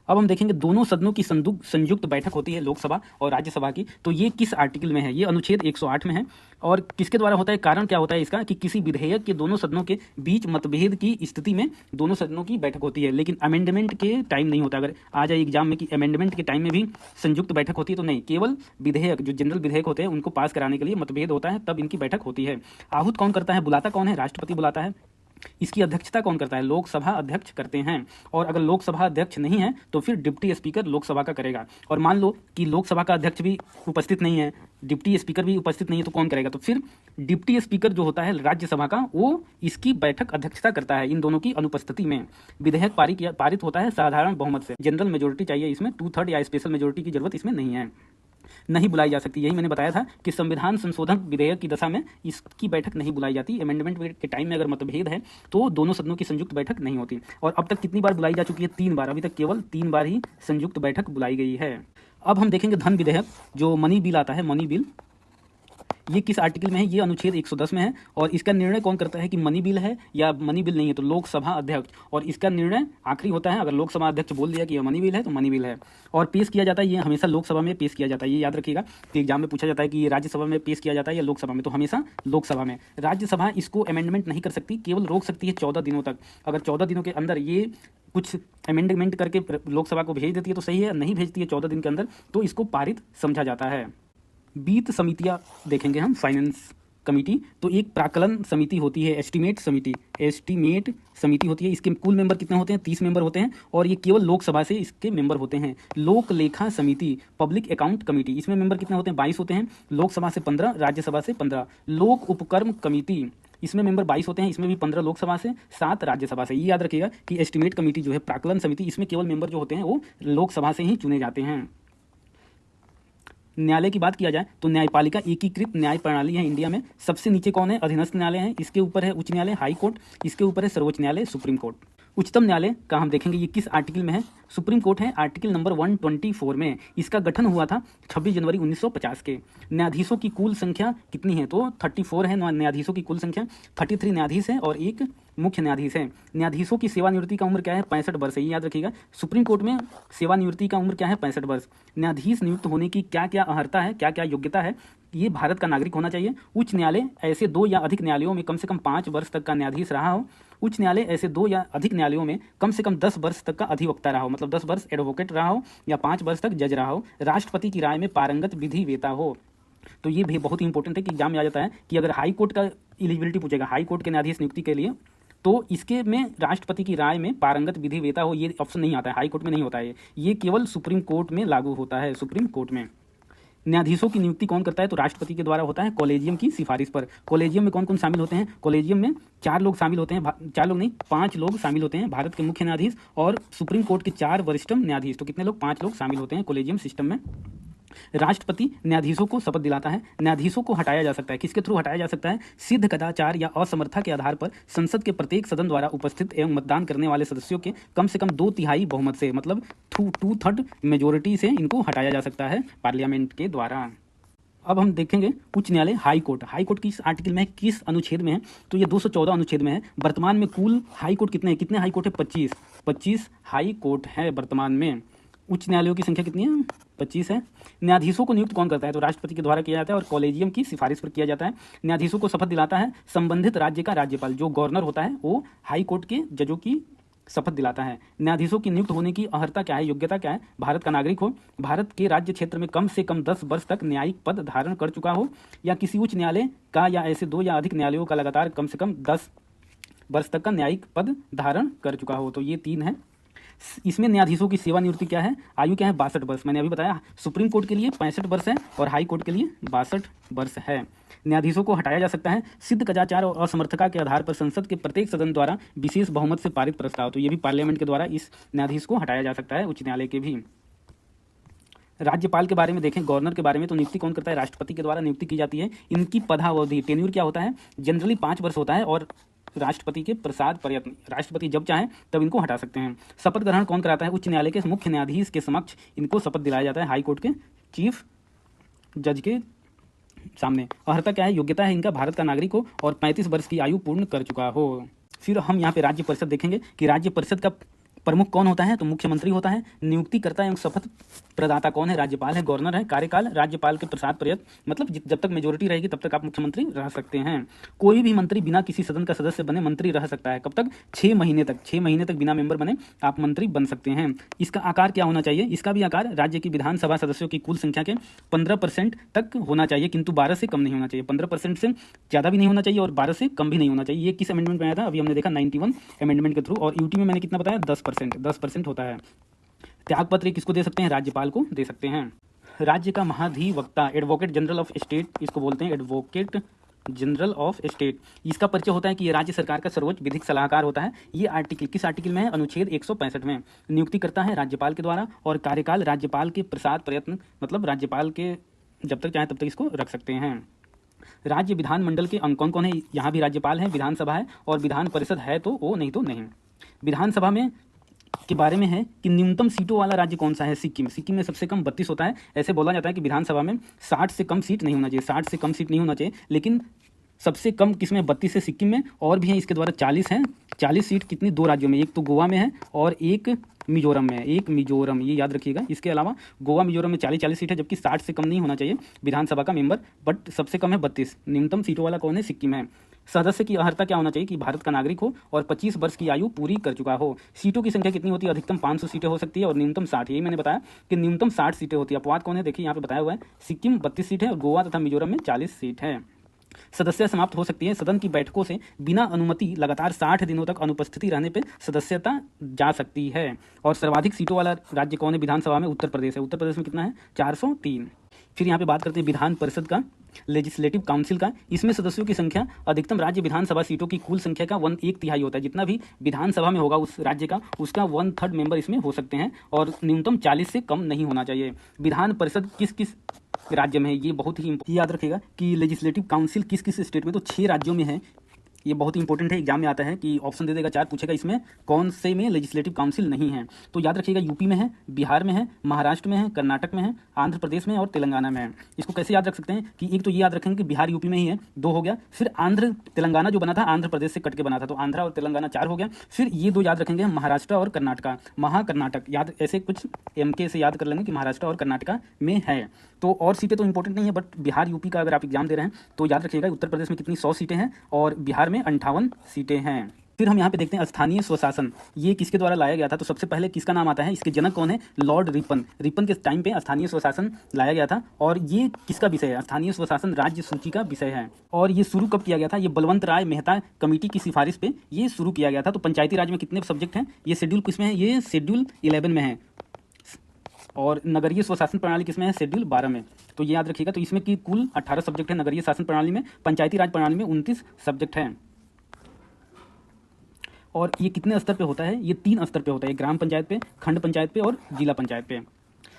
अब हम देखेंगे दोनों सदनों की संयुक्त बैठक होती है लोकसभा और राज्यसभा की। तो ये किस आर्टिकल में है? ये अनुच्छेद 108 में है। और किसके द्वारा होता है? कारण क्या होता है इसका कि किसी विधेयक के दोनों सदनों के बीच मतभेद की स्थिति में दोनों सदनों की बैठक होती है, लेकिन अमेंडमेंट के टाइम नहीं होता। अगर आ जाए एग्जाम में कि अमेंडमेंट के टाइम में भी संयुक्त बैठक होती है, तो नहीं, केवल विधेयक, जो जनरल विधेयक होते हैं उनको पास कराने के लिए मतभेद होता है, तब इनकी बैठक होती है। आहूत कौन करता है? बुलाता कौन है? राष्ट्रपति बुलाता है। इसकी अध्यक्षता कौन करता है? लोकसभा अध्यक्ष करते हैं। और अगर लोकसभा अध्यक्ष नहीं है तो फिर डिप्टी स्पीकर लोकसभा का करेगा। और मान लो कि लोकसभा का अध्यक्ष भी उपस्थित नहीं है, डिप्टी स्पीकर भी उपस्थित नहीं है, तो कौन करेगा? तो फिर डिप्टी स्पीकर जो होता है राज्यसभा का, वो इसकी बैठक अध्यक्षता करता है इन दोनों की अनुपस्थिति में। विधेयक पारित होता है साधारण बहुमत से। जनरल मेजोरिटी चाहिए इसमें, 2/3 या स्पेशल मेजोरिटी की जरूरत इसमें नहीं है। नहीं बुलाई जा सकती। यही मैंने बताया था कि संविधान संशोधन विधेयक की दशा में इसकी बैठक नहीं बुलाई जाती। अमेंडमेंट के टाइम में अगर मतभेद है तो दोनों सदनों की संयुक्त बैठक नहीं होती। और अब तक कितनी बार बुलाई जा चुकी है? 3 बार। अभी तक केवल 3 बार ही संयुक्त बैठक बुलाई गई है। अब हम देखेंगे धन विधेयक, जो मनी बिल आता है, मनी बिल। ये किस आर्टिकल में है? ये अनुच्छेद 110 में है। और इसका निर्णय कौन करता है कि मनी बिल है या मनी बिल नहीं है? तो लोकसभा अध्यक्ष। और इसका निर्णय आखिरी होता है। अगर लोकसभा अध्यक्ष बोल दिया कि यह मनी बिल है तो मनी बिल है। और पेश किया जाता है, ये हमेशा लोकसभा में पेश किया जाता है। ये याद रखिएगा कि एग्जाम में पूछा जाता है कि ये राज्यसभा में पेश किया जाता है या लोकसभा में, तो हमेशा लोकसभा में। राज्यसभा इसको अमेंडमेंट नहीं कर सकती, केवल रोक सकती है 14 दिनों तक। अगर 14 दिनों के अंदर ये कुछ अमेंडमेंट करके लोकसभा को भेज देती है तो सही है, नहीं भेजती है 14 दिन के अंदर तो इसको पारित समझा जाता है। वित्त समितियां देखेंगे हम, फाइनेंस कमेटी। तो एक प्राक्कलन समिति होती है, एस्टीमेट समिति होती है। इसके कुल मेंबर कितने होते हैं? 30 मेंबर होते हैं और ये केवल लोकसभा से इसके मेंबर होते हैं। लोक लेखा समिति, पब्लिक अकाउंट कमेटी, इसमें मेंबर कितने होते हैं? 22 होते हैं। लोकसभा से 15, राज्यसभा से 15। लोक उपक्रम कमेटी, इसमें मेंबर 22 होते हैं। इसमें भी 15 लोकसभा से, 7 राज्यसभा से। ये याद रखिएगा कि एस्टीमेट कमेटी जो है, प्राक्कलन समिति, इसमें केवल मेंबर जो होते हैं वो लोकसभा से ही चुने जाते हैं। न्यायालय की बात किया जाए तो न्यायपालिका एकीकृत न्याय प्रणाली है इंडिया में। सबसे नीचे कौन है? अधीनस्थ न्यायालय है। इसके ऊपर है उच्च न्यायालय हाई कोर्ट, इसके ऊपर है सर्वोच्च न्यायालय सुप्रीम कोर्ट। उच्चतम न्यायालय का हम देखेंगे ये किस आर्टिकल में है। सुप्रीम कोर्ट है आर्टिकल नंबर 124 में। इसका गठन हुआ था 26 जनवरी 1950 के। न्यायाधीशों की कुल संख्या कितनी है? तो 34 है न्यायाधीशों की कुल संख्या। 33 न्यायाधीश है और एक मुख्य न्यायाधीश है। न्यायाधीशों की सेवानिवृत्ति का उम्र क्या है? 65 वर्ष है, ये याद रखिएगा। सुप्रीम कोर्ट में सेवानिवृत्ति का उम्र क्या है? 65 वर्ष। न्यायाधीश नियुक्त होने की क्या क्या अर्हता है, क्या क्या योग्यता है? ये भारत का नागरिक होना चाहिए। उच्च न्यायालय ऐसे 2 या अधिक न्यायालयों में कम से कम 5 वर्ष तक का न्यायाधीश रहा हो। उच्च न्यायालय ऐसे 2 या अधिक न्यायालयों में कम से कम 10 वर्ष तक का अधिवक्ता रहा हो, मतलब 10 वर्ष एडवोकेट रहा हो या 5 वर्ष तक जज रहा हो। राष्ट्रपति की राय में पारंगत विधि वेता हो। तो ये भी बहुत ही इंपॉर्टेंट है कि एग्जाम में आ जाता है कि अगर हाई कोर्ट का एलिजिबिलिटी पूछेगा हाई कोर्ट के न्यायाधीश नियुक्ति के लिए, तो इसके में राष्ट्रपति की राय में पारंगत विधि वेता हो, ये ऑप्शन नहीं आता है। हाई कोर्ट में नहीं होता है, ये केवल सुप्रीम कोर्ट में लागू होता है। सुप्रीम कोर्ट में न्यायाधीशों की नियुक्ति कौन करता है? तो राष्ट्रपति के द्वारा होता है कॉलेजियम की सिफारिश पर। कॉलेजियम में कौन कौन शामिल होते हैं? कॉलेजियम में 4 लोग शामिल होते हैं, 4 लोग नहीं 5 लोग शामिल होते हैं, भारत के मुख्य न्यायाधीश और सुप्रीम कोर्ट के 4 वरिष्ठतम न्यायाधीश। तो कितने लोग? 5 लोग शामिल होते हैं कॉलेजियम सिस्टम में। राष्ट्रपति न्यायाधीशों को शपथ दिलाता है। न्यायाधीशों को हटाया जा सकता है, किसके थ्रू हटाया जा सकता है? सिद्ध कदाचार या असमर्था के आधार पर संसद के प्रत्येक सदन द्वारा उपस्थित एवं मतदान करने वाले सदस्यों के कम से कम 2/3 बहुमत से, मतलब 2/3 मेजोरिटी से इनको हटाया जा सकता है पार्लियामेंट के द्वारा। अब हम देखेंगे उच्च न्यायालय हाई कोर्ट। हाई कोर्ट किस आर्टिकल में है, किस अनुच्छेद में है? तो ये 214 अनुच्छेद में है। वर्तमान में कुल हाई कोर्ट कितने हैं? कितने हाई कोर्ट है? 25 हाई कोर्ट है वर्तमान में। उच्च न्यायालयों की संख्या कितनी है? 25 है। न्यायाधीशों को नियुक्त कौन करता है? तो राष्ट्रपति के द्वारा किया जाता है और कॉलेजियम की सिफारिश पर किया जाता है। न्यायाधीशों को शपथ दिलाता है संबंधित राज्य का राज्यपाल, जो गवर्नर होता है वो हाई कोर्ट के जजों की शपथ दिलाता है। न्यायाधीशों की नियुक्त होने की अर्हता क्या है, योग्यता क्या है? भारत का नागरिक हो, भारत के राज्य क्षेत्र में कम से कम 10 वर्ष तक न्यायिक पद धारण कर चुका हो, या किसी उच्च न्यायालय का या ऐसे 2 या अधिक न्यायालयों का लगातार कम से कम 10 वर्ष तक का न्यायिक पद धारण कर चुका हो। तो ये 3 है। इसमें न्यायाधीशों की सेवानिवृत्ति क्या है? आयु क्या है? 62 वर्ष। मैंने अभी बताया सुप्रीम कोर्ट के लिए 65 वर्ष है और हाई कोर्ट के लिए 62 वर्ष है। न्यायाधीशों को हटाया जा सकता है सिद्ध कदाचार और असमर्थता के आधार पर संसद के प्रत्येक सदन द्वारा विशेष बहुमत से पारित प्रस्ताव। तो ये भी पार्लियामेंट के द्वारा इस न्यायाधीश को हटाया जा सकता है, उच्च न्यायालय के भी। राज्यपाल के बारे में देखें, गवर्नर के बारे में, तो नियुक्ति कौन करता है? राष्ट्रपति के द्वारा नियुक्ति की जाती है। इनकी पदावधि टेन्यूर क्या होता है? जनरली 5 वर्ष होता है और राष्ट्रपति के प्रसाद प्रयत्न, राष्ट्रपति जब चाहे तब इनको हटा सकते हैं। शपथ ग्रहण कौन कराता है? उच्च न्यायालय के मुख्य न्यायाधीश के समक्ष इनको शपथ दिलाया जाता है, हाई कोर्ट के चीफ जज के सामने। अर्हता क्या है? योग्यता है इनका भारत का नागरिक हो और 35 वर्ष की आयु पूर्ण कर चुका हो। फिर हम यहाँ पे राज्य परिषद देखेंगे कि राज्य परिषद का प्रमुख कौन होता है? तो मुख्यमंत्री होता है। नियुक्ति करता है एवं शपथ प्रदाता कौन है? राज्यपाल है, गवर्नर है। कार्यकाल राज्यपाल के प्रसाद प्रयत्न, मतलब जब तक मेजोरिटी रहेगी तब तक आप मुख्यमंत्री रह सकते हैं। कोई भी मंत्री बिना किसी सदन का सदस्य बने मंत्री रह सकता है। कब तक? 6 महीने तक। 6 महीने तक बिना मेंबर बने आप मंत्री बन सकते हैं। इसका आकार क्या होना चाहिए? इसका भी आकार राज्य की विधानसभा सदस्यों की कुल संख्या के 15% तक होना चाहिए, किंतु 12 से कम नहीं होना चाहिए। 15% से ज़्यादा भी नहीं होना चाहिए और 12 से कम भी नहीं होना चाहिए। ये किस अमेंडमेंट में आया था? अभी हमने देखा 91 अमेंडमेंट के थ्रू। और यूटी में मैंने कितना बताया? 10% होता है। त्यागपत्र किसको दे सकते हैं? राज्यपाल को दे सकते हैं। राज्य का महाधिवक्ता एडवोकेट जनरल ऑफ स्टेट इसको बोलते हैं, एडवोकेट जनरल ऑफ स्टेट। इसका परिचय होता है कि ये राज्य सरकार का सर्वोच्च विधिक सलाहकार होता है। ये आर्टिकल किस आर्टिकल में है? अनुच्छेद 165 में। नियुक्ति करता है राज्यपाल के द्वारा और कार्यकाल राज्यपाल के प्रसाद प्रयत्न, मतलब राज्यपाल के जब तक चाहे तब तक इसको रख सकते हैं। राज्य विधानमंडल के अंग कौन कौन है? यहाँ भी राज्यपाल है, विधानसभा है और विधान परिषद है तो वो, नहीं तो नहीं। विधानसभा में के बारे में है कि न्यूनतम सीटों वाला राज्य कौन सा है? सिक्किम। सिक्किम में सबसे कम 32 होता है। ऐसे बोला जाता है कि विधानसभा में 60 से कम सीट नहीं होना चाहिए, 60 से कम सीट नहीं होना चाहिए, लेकिन सबसे कम किसमें? 32 है सिक्किम में। और भी है इसके द्वारा 40 है। 40 सीट कितनी? 2 राज्यों में, एक तो गोवा में है और एक मिजोरम में है। एक मिजोरम, ये याद रखिएगा। इसके अलावा गोवा मिजोरम में 40 सीट है, जबकि 60 से कम नहीं होना चाहिए विधानसभा का मेंबर, बट सबसे कम है 32। न्यूनतम सीटों वाला कौन है? सिक्किम है। सदस्य की अर्हता क्या होना चाहिए? कि भारत का नागरिक हो और 25 वर्ष की आयु पूरी कर चुका हो। सीटों की संख्या कितनी होती है? अधिकतम 500 सीटें हो सकती है और न्यूनतम 60। यही मैंने बताया कि न्यूनतम 60 सीटें होती है। अपवाद कौन है? देखिए यहाँ पे बताया हुआ है, सिक्किम 32 सीट है और गोवा तथा मिजोरम में 40 सीट है। सदस्यता समाप्त हो सकती है सदन की बैठकों से बिना अनुमति लगातार 60 दिनों तक अनुपस्थिति रहने पर सदस्यता जा सकती है। और सर्वाधिक सीटों वाला राज्य कौन है विधानसभा में? उत्तर प्रदेश है। उत्तर प्रदेश में कितना है? 403। फिर यहाँ पे बात करते हैं विधान परिषद का। लेजिस्लेटिव काउंसिल का, इसमें सदस्यों की संख्या अधिकतम राज्य विधानसभा सीटों की कुल संख्या का 1/3 होता है। जितना भी विधानसभा में होगा उस राज्य का, उसका 1/3 मेंबर इसमें हो सकते हैं और न्यूनतम 40 से कम नहीं होना चाहिए। विधान परिषद किस किस राज्य में है, ये बहुत ही याद रखिएगा कि लेजिस्लेटिव काउंसिल किस किस स्टेट में, तो 6 राज्यों में है। ये बहुत ही इंपॉर्टेंट है, एग्जाम में आता है कि ऑप्शन दे देगा 4, पूछेगा इसमें कौन से में लेजिस्लेटिव काउंसिल नहीं है। तो याद रखिएगा यूपी में है, बिहार में है, महाराष्ट्र में है, कर्नाटक में है, आंध्र प्रदेश में और तेलंगाना में है। इसको कैसे याद रख सकते हैं कि एक तो ये याद रखेंगे कि बिहार यूपी में ही है, 2 हो गया। फिर आंध्र तेलंगाना जो बना था आंध्र प्रदेश से कट के बना था, तो आंध्रा और तेलंगाना 4 हो गया। फिर ये 2 याद रखेंगे महाराष्ट्र और कर्नाटका, महाकर्नाटक याद, ऐसे कुछ MK से याद कर लेंगे कि महाराष्ट्र और कर्नाटका में है। तो और सीटें तो इंपॉर्टेंट नहीं है, बट बिहार यूपी का अगर आप एग्जाम दे रहे हैं तो याद रखिएगा उत्तर प्रदेश में कितनी 100 सीटें हैं और बिहार में 58 सीटें हैं। फिर हम यहाँ पे देखते हैं स्थानीय स्वशासन, ये किसके द्वारा लाया गया था। तो सबसे पहले किसका नाम आता है, इसके जनक कौन है, लॉर्ड रिपन। रिपन के टाइम पे स्थानीय स्वशासन लाया गया था और ये किसका विषय है, स्थानीय स्वशासन राज्य सूची का विषय है। और ये शुरू कब किया गया था, ये बलवंत राय मेहता कमेटी की सिफारिश पे ये शुरू किया गया था। तो पंचायती राज में कितने सब्जेक्ट हैं, ये शेड्यूल किसमें है, ये शेड्यूल 11 में है। और नगरीय स्वशासन प्रणाली किसमें है, शेड्यूल 12 में। तो ये याद रखिएगा। तो इसमें की कुल 18 सब्जेक्ट है नगरीय शासन प्रणाली में, पंचायती राज प्रणाली में 29 सब्जेक्ट हैं। और ये कितने स्तर पे होता है, ये 3 स्तर पे होता है, ग्राम पंचायत पे, खंड पंचायत पे और जिला पंचायत पे।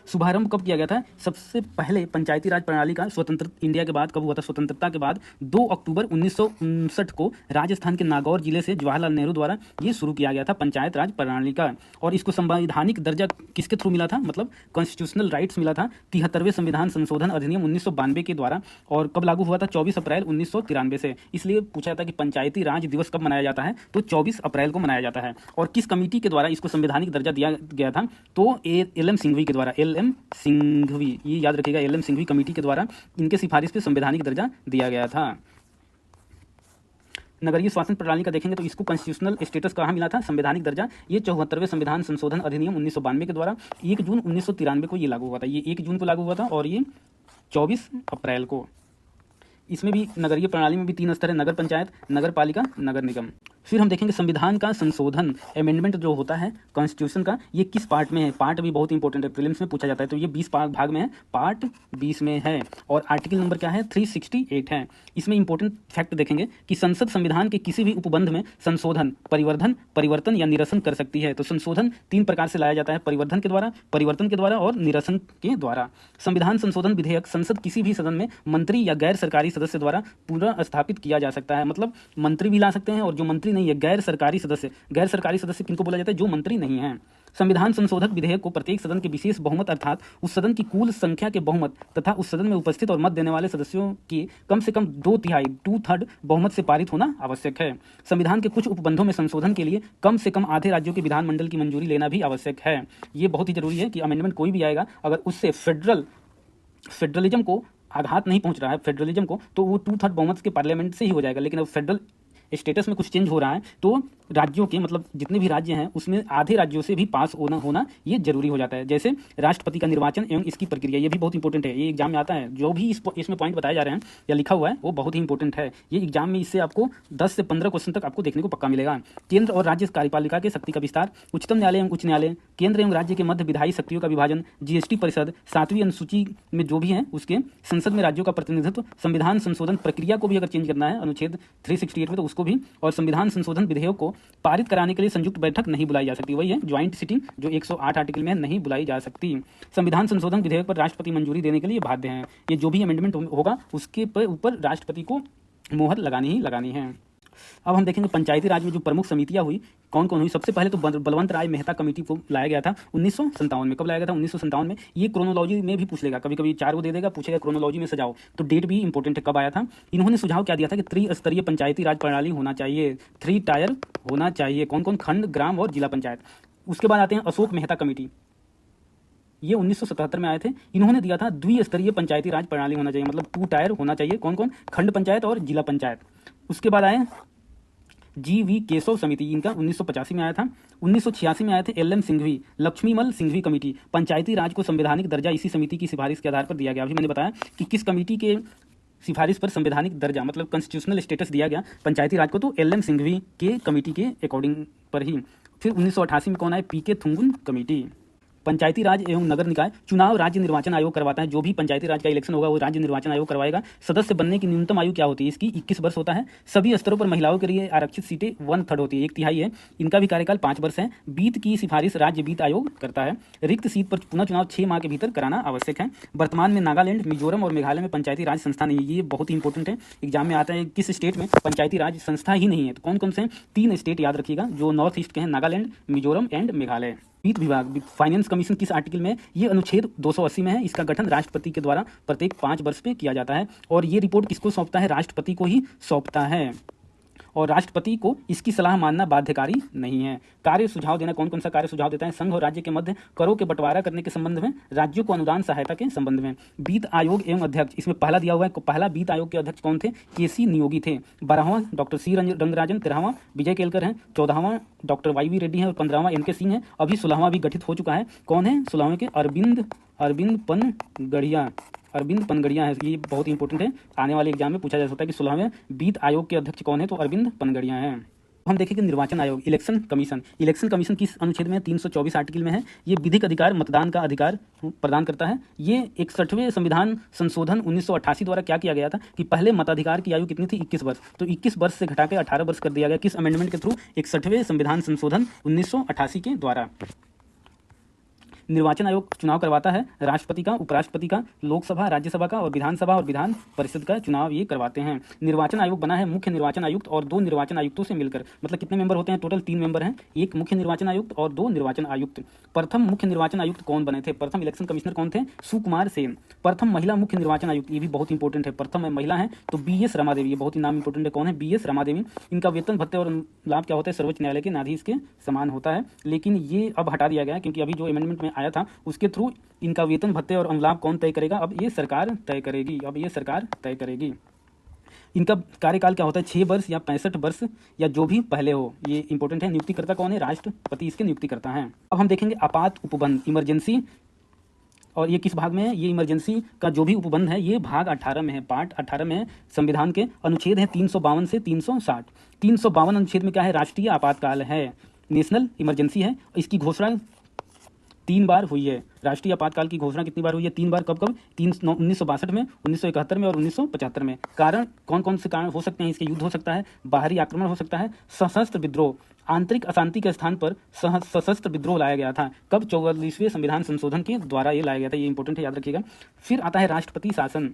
शुभारंभ कब किया गया था, सबसे पहले पंचायती राज प्रणाली का स्वतंत्र इंडिया के बाद कब हुआ था, स्वतंत्रता के बाद 2 अक्टूबर 1959 को राजस्थान के नागौर जिले से जवाहरलाल नेहरू द्वारा ये शुरू किया गया था पंचायत राज प्रणाली का। और इसको संवैधानिक दर्जा किसके थ्रू मिला था, मतलब कॉन्स्टिट्यूशनल राइट्स मिला था 73वें संविधान संशोधन अधिनियम 1992 के द्वारा। और कब लागू हुआ था, 24 अप्रैल 1993 से। इसलिए पूछा था कि पंचायती राज दिवस कब मनाया जाता है, तो 24 अप्रैल को मनाया जाता है। और किस कमेटी के द्वारा इसको संवैधानिक दर्जा दिया गया था, तो LM सिंघवी के द्वारा, LM सिंघवी, ये याद रखिएगा, LM सिंघवी कमेटी के द्वारा इनके सिफारिश पे संवैधानिक दर्जा दिया गया था। नगरीय शासन प्रणाली का देखेंगे तो इसको कॉन्स्टिट्यूशनल स्टेटस कहाँ मिला था, संवैधानिक दर्जा, ये 74वें संविधान संशोधन अधिनियम 1992 के द्वारा 1 जून 1993 को ये लागू हुआ था। ये 1 जून को लागू हुआ था और ये 24 अप्रैल को। इसमें भी नगरीय प्रणाली में भी 3 स्तर है, नगर पंचायत, नगर पालिका, नगर निगम। फिर हम देखेंगे संविधान का संशोधन, अमेंडमेंट जो होता है कॉन्स्टिट्यूशन का, ये किस पार्ट में है, पार्ट भी बहुत इंपॉर्टेंट है, प्रीलिम्स में पूछा जाता है। तो ये 20 भाग में है, पार्ट 20 में है। और आर्टिकल नंबर क्या है, 368 है। इसमें इंपॉर्टेंट फैक्ट देखेंगे कि संसद संविधान के किसी भी उपबंध में संशोधन, परिवर्धन, परिवर्तन या निरसन कर सकती है। तो संशोधन 3 प्रकार से लाया जाता है, परिवर्धन के द्वारा, परिवर्तन के द्वारा और निरसन के द्वारा। संविधान संशोधन विधेयक संसद किसी भी सदन में मंत्री या गैर सरकारी सदस्य द्वारा पुनः स्थापित किया जा सकता है। मतलब मंत्री भी ला सकते हैं और जो मंत्री नहीं है, गैर सरकारी सदस्य, गैर सरकारी सदस्य किनको बोला जाता है, जो मंत्री नहीं है। संविधान संशोधक विधेयक को प्रत्येक सदन के विशेष बहुमत अर्थात उस सदन की कुल संख्या के बहुमत तथा उस सदन में उपस्थित और मत देने वाले सदस्यों के कम से कम 2/3 बहुमत से पारित होना आवश्यक है। संविधान के कुछ उपबंधों में संशोधन के लिए कम से कम आधे राज्यों के विधानमंडल की मंजूरी लेना भी आवश्यक है। ये बहुत ही जरूरी है कि अमेंडमेंट कोई भी आएगा, अगर उससे फेडरलिज्म को आघात नहीं पहुंच रहा है, फेडरलिज्म को, तो वो 2/3 बहुमत के पार्लियामेंट से ही हो जाएगा। लेकिन अब फेडरल स्टेटस में कुछ चेंज हो रहा है, तो राज्यों के, मतलब जितने भी राज्य हैं उसमें आधे राज्यों से भी पास होना ये जरूरी हो जाता है। जैसे राष्ट्रपति का निर्वाचन एवं इसकी प्रक्रिया, ये भी बहुत इंपॉर्टेंट है, ये एग्जाम में आता है। जो भी इसमें पॉइंट बताए जा रहे हैं या लिखा हुआ है वो बहुत ही इंपॉर्टेंट है। ये एग्जाम में इससे आपको 10 से 15 क्वेश्चन तक आपको देखने को पक्का मिलेगा। केंद्र और राज्य कार्यपालिका के शक्ति का विस्तार, उच्चतम न्यायालय एवं उच्च न्यायालय, केंद्र एवं राज्य के मध्य विधायी शक्तियों का विभाजन, GST परिषद, 7वीं अनुसूची में जो भी है उसके, संसद में राज्यों का प्रतिनिधित्व, संविधान संशोधन प्रक्रिया को भी अगर चेंज करना है अनुच्छेद 368 में तो उसको भी, और संविधान संशोधन विधेयक को पारित कराने के लिए संयुक्त बैठक नहीं बुलाई जा सकती। वही है ज्वाइंट सिटिंग, जो 108 आर्टिकल में नहीं बुलाई जा सकती। संविधान संशोधन विधेयक पर राष्ट्रपति मंजूरी देने के लिए बाध्य हैं। ये जो भी अमेंडमेंट होगा उसके ऊपर राष्ट्रपति को मुहर लगानी ही लगानी है। अब हम देखेंगे पंचायती राज में जो प्रमुख समितियां हुई कौन कौन हुई। सबसे पहले तो बलवंत राय मेहता कमेटी को लाया गया था 1957 में। कब लाया गया था, 1957 में। ये क्रोनोलॉजी में भी पूछ लेगा, कभी कभी 4 वो दे देगा, पूछेगा क्रोनोलॉजी में सजाओ, तो डेट भी इंपॉर्टेंट है कब आया था। इन्होंने सुझाव क्या दिया था कि त्रिस्तरीय पंचायती राज प्रणाली होना चाहिए, 3 टायर होना चाहिए। कौन कौन, खंड, ग्राम और जिला पंचायत। उसके बाद आते हैं अशोक मेहता कमेटी, ये 1977 में आए थे। इन्होंने दिया था द्विस्तरीय पंचायती राज प्रणाली होना चाहिए, मतलब 2 टायर होना चाहिए। कौन कौन, खंड पंचायत और जिला पंचायत। उसके बाद आए GV केशव समिति, इनका 1985 में आया था। 1986 में आए थे LM सिंघवी, लक्ष्मीमल सिंघवी कमेटी। पंचायती राज को संवैधानिक दर्जा इसी समिति की सिफारिश के आधार पर दिया गया। अभी मैंने बताया कि किस कमेटी के सिफारिश पर संवैधानिक दर्जा, मतलब कॉन्स्टिट्यूशनल स्टेटस दिया गया पंचायती राज को, तो LM सिंघवी के कमेटी के अकॉर्डिंग पर ही। फिर 1988 में कौन आए, PK थुंगुन कमेटी। पंचायती राज एवं नगर निकाय चुनाव राज्य निर्वाचन आयोग करवाता है। जो भी पंचायती राज का इलेक्शन होगा वो राज्य निर्वाचन आयोग करवाएगा। सदस्य बनने की न्यूनतम आयु क्या होती है इसकी? 21 वर्ष होता है। सभी स्तरों पर महिलाओं के लिए आरक्षित सीटें 1/3 होती है, 1/3 है। इनका भी कार्यकाल 5 वर्ष है। वित्त की सिफारिश राज्य वित्त आयोग करता है। रिक्त सीट पर पुनः चुनाव 6 माह के भीतर कराना आवश्यक है। वर्तमान में नागालैंड, मिजोरम और मेघालय में पंचायती राज संस्था नहीं है। ये बहुत ही इंपॉर्टेंट है, एग्जाम में आता है। किस स्टेट में पंचायती राज संस्था ही नहीं है? तो कौन कौन से? 3 स्टेट याद रखिएगा जो नॉर्थ ईस्ट के हैं, नागालैंड, मिजोरम एंड मेघालय। वित्त विभाग, फाइनेंस कमीशन किस आर्टिकल में? ये अनुच्छेद 280 में है। इसका गठन राष्ट्रपति के द्वारा प्रत्येक 5 वर्ष पे किया जाता है और ये रिपोर्ट किसको सौंपता है? राष्ट्रपति को ही सौंपता है और राष्ट्रपति को इसकी सलाह मानना बाध्यकारी नहीं है। कार्य सुझाव देना, कौन कौन सा कार्य सुझाव देता है? संघ और राज्य के मध्य करों के बंटवारा करने के संबंध में, राज्यों को अनुदान सहायता के संबंध में। वित्त आयोग एवं अध्यक्ष, इसमें पहला दिया हुआ है। पहला वित्त आयोग के अध्यक्ष कौन थे? केसी नियोगी थे। 12वां डॉक्टर सी रंगराजन, 13वां विजय केलकर हैं, 14वां डॉक्टर वाई वी रेड्डी है और 15वां एन के सिंह है। अभी 16वां भी गठित हो चुका है। कौन है 16वें के? अरविंद पनगड़िया है। ये बहुत ही इंपॉर्टेंट है, आने वाले एग्जाम में पूछा जा सकता है कि 16वें वित्त आयोग के अध्यक्ष कौन है? तो अरविंद पनगड़िया हैं। हम देखेंगे निर्वाचन आयोग, इलेक्शन कमीशन। इलेक्शन कमीशन किस अनुच्छेद में? 324 आर्टिकल में है। ये विधिक अधिकार, मतदान का अधिकार प्रदान करता है। ये 61वें संविधान संशोधन 1988 द्वारा क्या किया गया था कि पहले मताधिकार की आयु कितनी थी? 21 वर्ष। तो 21 वर्ष से घटा के 18 वर्ष कर दिया गया। किस अमेंडमेंट के थ्रू? 61वें संविधान संशोधन 1988 के द्वारा। निर्वाचन आयोग चुनाव करवाता है राष्ट्रपति का, उपराष्ट्रपति का, लोकसभा, राज्यसभा का और विधानसभा और विधान परिषद का चुनाव ये करवाते हैं। निर्वाचन आयोग बना है मुख्य निर्वाचन आयुक्त और 2 निर्वाचन आयुक्तों से मिलकर। मतलब कितने मेंबर होते हैं? टोटल 3 मेंबर हैं, एक मुख्य निर्वाचन आयुक्त और 2 निर्वाचन आयुक्त। प्रथम मुख्य निर्वाचन आयुक्त कौन बने थे? प्रथम इलेक्शन कमिश्नर कौन थे? सुकुमार सेन। प्रथम महिला मुख्य निर्वाचन आयुक्त, ये भी बहुत इंपॉर्टेंट है, प्रथम महिला है तो BS रमादेवी। ये बहुत ही नाम इंपॉर्टेंट है, कौन है? BS रमादेवी। इनका वेतन, भत्ते और लाभ क्या होता है? सर्वोच्च न्यायालय के न्यायाधीश के समान होता है, लेकिन ये अब हटा दिया गया है क्योंकि अभी जो अमेंडमेंट में आया था उसके थ्रू इनका वेतन, भत्ते और अनुलाभ कौन तय करेगा? अब ये सरकार तय करेगी। इनका कार्यकाल क्या होता है? 6 वर्ष या 65 वर्ष या जो भी पहले हो, ये इंपॉर्टेंट है। नियुक्तिकर्ता कौन है? राष्ट्रपति इसके नियुक्तिकर्ता हैं। अब हम देखेंगे आपात उपबंध, इमरजेंसी, और ये किस भाग में है? ये इमरजेंसी का जो भी उपबंध है ये भाग 18 में है, पार्ट 18 में है। संविधान के अनुच्छेद है 352 से 360। 352 अनुच्छेद में क्या है? राष्ट्रीय आपातकाल है, नेशनल इमरजेंसी है। इसकी घोषणा 3 बार हुई है। राष्ट्रीय आपातकाल की घोषणा कितनी बार हुई है? 3 बार। कब कब? 1962 में, 1971 में और 1975 में। कारण कौन कौन से कारण हो सकते हैं इसके? युद्ध हो सकता है, बाहरी आक्रमण हो सकता है, सशस्त्र विद्रोह। आंतरिक अशांति के स्थान पर सशस्त्र विद्रोह लाया गया था। कब? 44वें संविधान संशोधन के द्वारा ये लाया गया था। ये इंपॉर्टेंट है, याद रखिएगा। फिर आता है राष्ट्रपति शासन।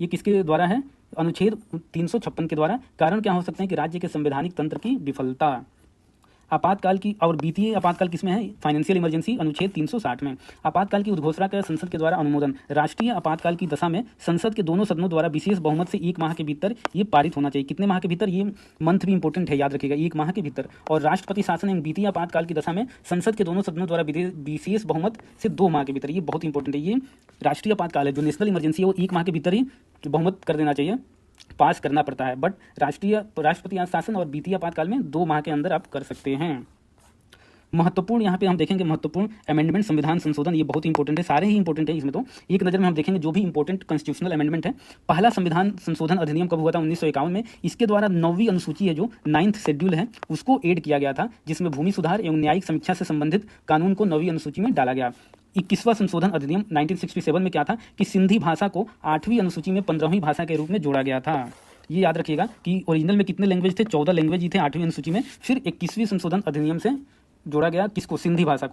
ये किसके द्वारा है? अनुच्छेद 356 के द्वारा। कारण क्या हो सकते हैं कि राज्य के संवैधानिक तंत्र की विफलता। आपातकाल की और वित्तीय आपातकाल किसमें है? फाइनेंशियल इमरजेंसी अनुच्छेद 360 में। आपातकाल की उद्घोषणा का संसद के द्वारा अनुमोदन। राष्ट्रीय आपातकाल की दशा में संसद के दोनों सदनों द्वारा विशेष बहुमत से 1 माह के भीतर ये पारित होना चाहिए। कितने माह के भीतर? ये मंथ भी इंपॉर्टेंट है, याद रखिएगा, 1 माह के भीतर। और राष्ट्रपति शासन एवं वित्तीय आपातकाल की दशा में संसद के दोनों सदनों द्वारा विशेष बहुमत से 2 माह के भीतर। ये बहुत इंपॉर्टेंट है। ये राष्ट्रीय आपातकाल है, जो नेशनल इमरजेंसी है वो 1 माह के भीतर ही बहुमत कर देना चाहिए, पास करना पड़ता है। बट राष्ट्रपति शासन और वित्तीय आपातकाल में 2 माह के अंदर आप कर सकते हैं। महत्वपूर्ण यहाँ पे हम देखेंगे महत्वपूर्ण अमेंडमेंट, संविधान संशोधन, ये बहुत इंपॉर्टेंट है, सारे ही इंपॉर्टेंट है इसमें। तो एक नज़र में हम देखेंगे जो भी इंपॉर्टेंट कॉन्स्टिट्यूशनल अमेंडमेंट है। पहला संविधान संशोधन अधिनियम कब हुआ था? 1951 में। इसके द्वारा 9वीं अनुसूची है जो 9th शेड्यूल है उसको ऐड किया गया था, जिसमें भूमि सुधार एवं न्यायिक समीक्षा से संबंधित कानून को 9वीं अनुसूची में डाला गया। 21वां संशोधन अधिनियम 1967 में क्या था कि सिंधी भाषा को 8वीं अनुसूची में 15वीं भाषा के रूप में जोड़ा गया था। ये याद रखिएगा कि ओरिजिनल में कितने लैंग्वेज थे? 14 लैंग्वेज ही थे 8वीं अनुसूची में। फिर 21वीं संशोधन अधिनियम से जोड़ा गया किसको? सिंधी भाषा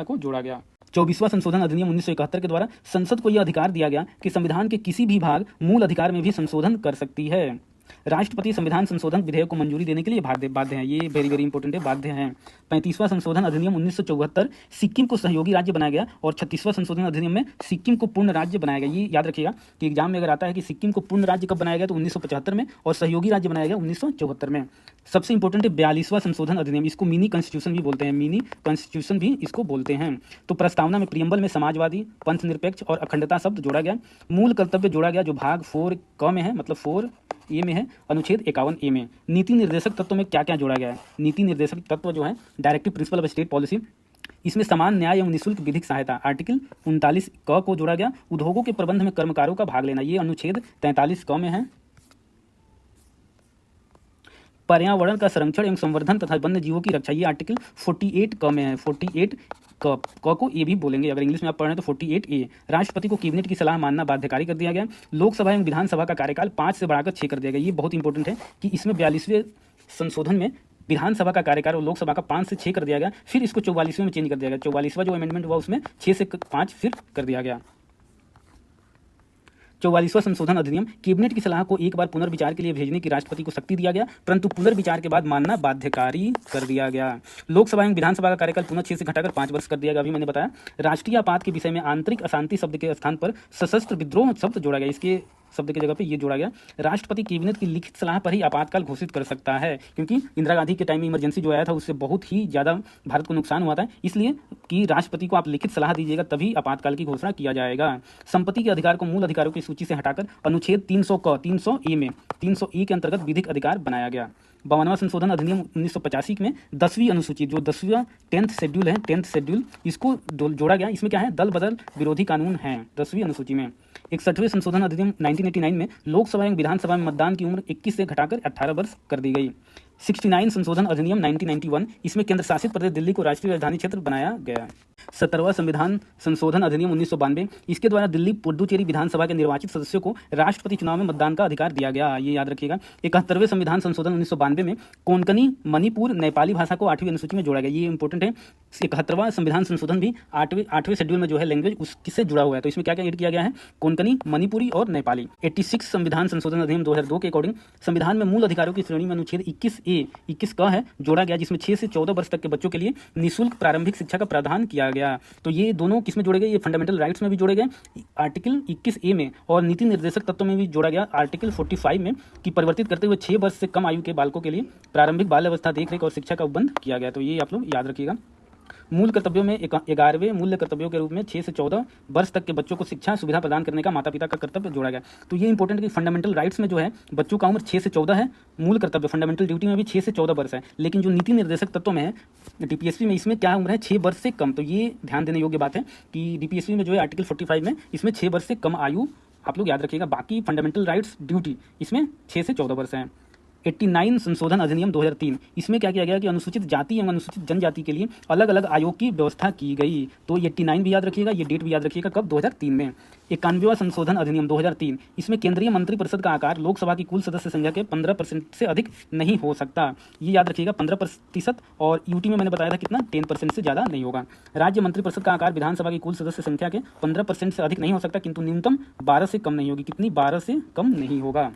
को जोड़ा गया। 24वां संशोधन अधिनियम 1971 के द्वारा संसद को यह अधिकार दिया गया कि संविधान के किसी भी भाग मूल अधिकार में भी संशोधन कर सकती है। राष्ट्रपति संविधान संशोधन विधेयक को मंजूरी देने के लिए बाध्य हैं। ये वेरी वेरी इंपॉर्टेंट है, बाध्य हैं। 35वां संशोधन अधिनियम 1974 सिक्किम को सहयोगी राज्य बनाया गया और 36वां संशोधन अधिनियम में सिक्किम को पूर्ण राज्य बनाया गया। ये याद रखिएगा कि एग्जाम में अगर आता है कि सिक्किम को पूर्ण राज्य कब बनाया गया, तो 1975 में, और सहयोगी राज्य बनाया गया 1974 में। सबसे इंपॉर्टेंट है 42वां संशोधन अधिनियम, इसको मिनी कॉन्स्टिट्यूशन भी बोलते हैं, मिनी कॉन्स्टिट्यूशन भी इसको बोलते हैं। तो प्रस्तावना में प्रियम्बल में समाजवादी, पंथ निरपेक्ष और अखंडता शब्द जोड़ा गया। मूल कर्तव्य जोड़ा गया जो भाग 4 में है, मतलब 4A में है, अनुच्छेद 51A में। नीति निर्देशक तत्व में क्या क्या जोड़ा गया है? नीति निर्देशक तत्व जो है directive principle of state policy, इसमें समान न्याय एवं निःशुल्क विधिक सहायता आर्टिकल 39 को जोड़ा गया। उद्योगों के प्रबंध में कर्मकारों का भाग लेना, ये अनुच्छेद 43 में है। पर्यावरण का संरक्षण एवं संवर्धन तथा वन्य जीवों की रक्षा, ये आर्टिकल 48 में है, 48 क को ए भी बोलेंगे, अगर इंग्लिश में आप पढ़ रहे हैं तो 48A। राष्ट्रपति को कैबिनेट की सलाह मानना बाध्यकारी कर दिया गया। लोकसभा एवं विधानसभा का कार्यकाल 5 से बढ़ाकर 6 कर दिया गया। ये बहुत इंपॉर्टेंट है कि इसमें 42वें संशोधन में विधानसभा का कार्यकाल और लोकसभा का 5 से 6 कर दिया गया, फिर इसको 44वें में चेंज कर दिया गया। 44वां जो अमेंडमेंट हुआ उसमें 6 से 5 फिर कर दिया गया। 44वां संशोधन अधिनियम, कैबिनेट की सलाह को एक बार पुनर्विचार के लिए भेजने की राष्ट्रपति को शक्ति दिया गया, परंतु पुनर्विचार के बाद मानना बाध्यकारी कर दिया गया। लोकसभा एवं विधानसभा का कार्यकाल पुनः 6 से घटाकर 5 वर्ष कर दिया गया। अभी मैंने बताया। राष्ट्रीय आपात के विषय में आंतरिक अशांति शब्द के स्थान पर सशस्त्र विद्रोह शब्द जोड़ा गया, इसके शब्द की जगह पे ये जोड़ा गया। राष्ट्रपति कैबिनेट की लिखित सलाह पर ही आपातकाल घोषित कर सकता है, क्योंकि इंदिरा गांधी के टाइम में इमरजेंसी जो आया था उससे बहुत ही ज़्यादा भारत को नुकसान हुआ था, इसलिए कि राष्ट्रपति को आप लिखित सलाह दीजिएगा तभी आपातकाल की घोषणा किया जाएगा। संपत्ति के अधिकार को मूल अधिकारों की सूची से हटाकर अनुच्छेद 300A में 300E के अंतर्गत विधिक अधिकार बनाया गया। 52वां संशोधन अधिनियम 1985 में 10वीं अनुसूची, जो 10वां 10th शेड्यूल है, 10th शेड्यूल, इसको जोड़ा गया। इसमें क्या है, दल बदल विरोधी कानून है 10वीं अनुसूची में। 61वें संशोधन अधिनियम 1989 में लोकसभा एवं विधानसभा में मतदान की उम्र 21 से घटाकर 18 वर्ष कर दी गई। 69 संशोधन अधिनियम 1991, इसमें केंद्र शासित प्रदेश दिल्ली को राष्ट्रीय राजधानी क्षेत्र बनाया गया। 70वां संविधान संशोधन अधिनियम 1992, इसके द्वारा दिल्ली पुडुचेरी विधानसभा के निर्वाचित सदस्यों को राष्ट्रपति चुनाव में मतदान का अधिकार दिया गया, ये याद रखिएगा। 71वें संविधान संशोधन 1992 में कोंकणी, मणिपुर, नेपाली भाषा को 8वीं अनुसूची में जोड़ा गया, ये इंपॉर्टेंट है। 71वां संविधान संशोधन भी 8वें शेड्यूल में जो है लैंग्वेज उससे जुड़ा हुआ है, तो इसमें क्या क्या ऐड किया गया है, कोंकणी, मणिपुरी और नेपाली। 86 संविधान संशोधन अधिनियम 2002 के अकॉर्डिंग संविधान में मूल अधिकारों की श्रेणी में अनुच्छेद 21 का है जोड़ा गया, जिसमें 6 से 14 वर्ष तक के बच्चों के लिए निःशुल्क प्रारंभिक शिक्षा का प्रावधान किया गया। तो ये दोनों किसमें जोड़े गए, ये फंडामेंटल राइट्स में भी जोड़े गए आर्टिकल 21A में, और नीति निर्देशक तत्वों में भी जोड़ा गया आर्टिकल 45 में, कि परिवर्तित करते हुए 6 वर्ष से कम आयु के बालकों के लिए प्रारंभिक बाल अवस्था देखरेख और शिक्षा का उपबंध किया गया। तो ये आप लोग याद रखिएगा। मूल कर्तव्यों में 11वें मूल्य कर्तव्यों के रूप में 6 से 14 वर्ष तक के बच्चों को शिक्षा सुविधा प्रदान करने का माता पिता का कर्तव्य जोड़ा गया। तो ये इंपॉर्टेंट है कि फंडामेंटल राइट्स में जो है बच्चों का उम्र 6 से 14 है, मूल कर्तव्य फंडामेंटल ड्यूटी में भी 6 से 14 वर्ष है, लेकिन जो नीति निर्देशक तत्वों में है डीपीएसपी में, इसमें क्या उम्र है, 6 वर्ष से कम। तो ये ध्यान देने योग्य बात है कि डीपीएसपी में जो है आर्टिकल 45 में इसमें 6 वर्ष से कम आयु आप लोग याद रखिएगा। बाकी फंडामेंटल राइट्स ड्यूटी इसमें 6 से 14 वर्ष है। 89 संशोधन अधिनियम 2003, इसमें क्या किया गया कि अनुसूचित जाति एवं अनुसूचित जनजाति के लिए अलग अलग आयोग की व्यवस्था की गई। तो 89 भी याद रखिएगा, ये डेट भी याद रखिएगा, कब, 2003 में। 91वां संशोधन अधिनियम 2003, इसमें केंद्रीय मंत्रिपरिषद का आकार लोकसभा की कुल सदस्य संख्या के 15% से अधिक नहीं हो सकता, ये याद रखिएगा 15%, और यूटी में मैंने बताया था कितना, 10% से ज़्यादा नहीं होगा। राज्य मंत्रिपरिषद का आकार विधानसभा की कुल सदस्य संख्या के 15% से अधिक नहीं हो सकता, किंतु न्यूनतम 12 से कम नहीं होगी, कितनी, 12 से कम नहीं होगा।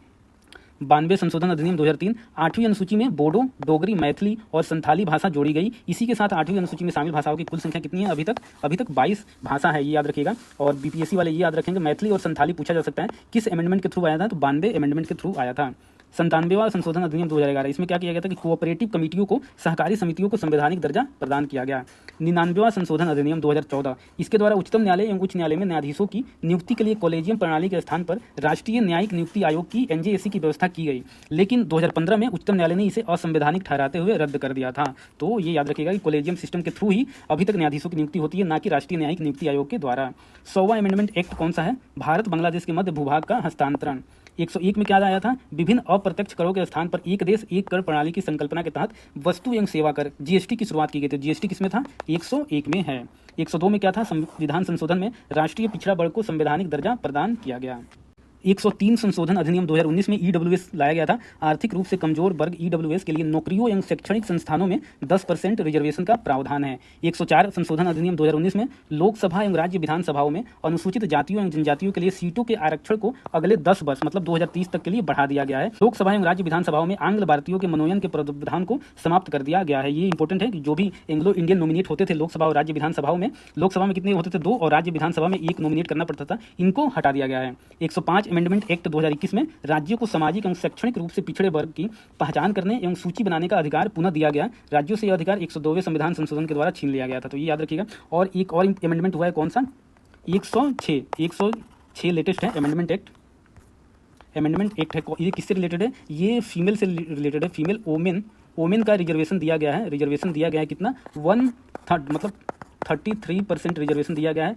92 संशोधन अधिनियम 2003, 8वीं अनुसूची में बोडो, डोगरी, मैथिली और संथाली भाषा जोड़ी गई। इसी के साथ 8वीं अनुसूची में शामिल भाषाओं की कुल संख्या कितनी है, अभी तक 22 भाषा है, ये याद रखिएगा। और बीपीएससी वाले ये याद रखेंगे, मैथिली और संथाली पूछा जा सकता है किस अमेंडमेंट के थ्रू आया था, तो 92 अमेंडमेंट के थ्रू आया था। 97वां संशोधन अधिनियम 2011, इसमें क्या किया गया था कि कोऑपरेटिव कमेटियों को, सहकारी समितियों को संवैधानिक दर्जा प्रदान किया गया। 99वां संशोधन अधिनियम 2014, इसके द्वारा उच्चतम न्यायालय एवं उच्च न्यायालय में न्यायाधीशों की नियुक्ति के लिए कॉलेजियम प्रणाली के स्थान पर राष्ट्रीय न्यायिक नियुक्ति आयोग की एनजेएसी की व्यवस्था की गई, लेकिन 2015 में उच्चतम न्यायालय ने इसे असंवैधानिक ठहराते हुए रद्द कर दिया था। तो ये याद रखिएगा कि कॉलेजियम सिस्टम के थ्रू ही अभी तक न्यायाधीशों की नियुक्ति होती है, ना कि राष्ट्रीय न्यायिक नियुक्ति आयोग के द्वारा। 100वां अमेंडमेंट एक्ट कौन सा है, भारत बांग्लादेश के मध्य भूभाग का हस्तांतरण। 101 में क्या आया था, विभिन्न अप्रत्यक्ष करों के स्थान पर एक देश एक कर प्रणाली की संकल्पना के तहत वस्तु एवं सेवा कर जीएसटी की शुरुआत की गई थी। जीएसटी किसमें था, 101 में है। 102 में क्या था, संविधान संशोधन में राष्ट्रीय पिछड़ा वर्ग को संवैधानिक दर्जा प्रदान किया गया। 103 संशोधन अधिनियम 2019 में ईडब्ल्यूएस लाया गया था। आर्थिक रूप से कमजोर वर्ग ईडब्ल्यूएस के लिए नौकरियों एवं शैक्षणिक संस्थानों में 10% रिजर्वेशन का प्रावधान है। 104 संशोधन अधिनियम 2019 में लोकसभा एवं राज्य विधानसभाओं में अनुसूचित जातियों एवं जनजातियों के लिए सीटों के आरक्षण को अगले 10 वर्ष मतलब 2030 तक के लिए बढ़ा दिया गया है। लोकसभा एवं राज्य विधानसभाओं में आंग्ल भारतीयों के मनोनयन के प्रावधान को समाप्त कर दिया गया है। ये इंपॉर्टेंट है कि जो भी एंग्लो इंडियन नॉमिनेट होते थे लोकसभा और राज्य विधानसभाओं में, लोकसभा में कितने होते थे, 2, और राज्य विधानसभा में 1 नॉमिनेट करना पड़ता था, इनको हटा दिया गया है। 105 अमेंडमेंट एक्ट 2021 में राज्यों को सामाजिक एवं शैक्षणिक रूप से पिछड़े वर्ग की पहचान करने एवं सूची बनाने का अधिकार पुनः दिया गया। राज्यों से यह अधिकार 102वें संविधान संशोधन के द्वारा छीन लिया गया था, तो ये याद रखिएगा। और एक और अमेंडमेंट हुआ है, कौन सा, 106 लेटेस्ट है अमेंडमेंट एक्ट। अमेंडमेंट एक्ट है, ये किससे रिलेटेड है, ये फीमेल से रिलेटेड है। फीमेल ओमेन का रिजर्वेशन दिया गया है। रिजर्वेशन दिया गया है कितना, 1/3 मतलब 33% रिजर्वेशन दिया गया है।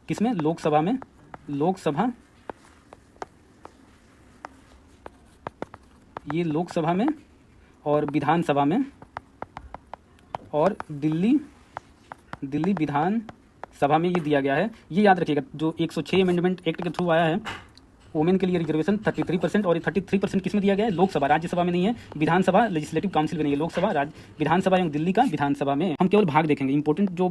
किसमें, लोकसभा में, लोकसभा, ये लोकसभा में और विधानसभा में, और दिल्ली दिल्ली विधान सभा में ये दिया गया है। ये याद रखिएगा, जो 106 अमेंडमेंट एक्ट के थ्रू आया है वोमेन के लिए रिजर्वेशन 33%, और ये 33% किस में दिया गया है? लोकसभा, राज्यसभा में नहीं है। विधानसभा लेजिस्लेटिव काउंसिल में नहीं है, लोकसभा, विधानसभा एवं दिल्ली का विधानसभा में। हम केवल भाग देखेंगे, इंपॉर्टेंट जो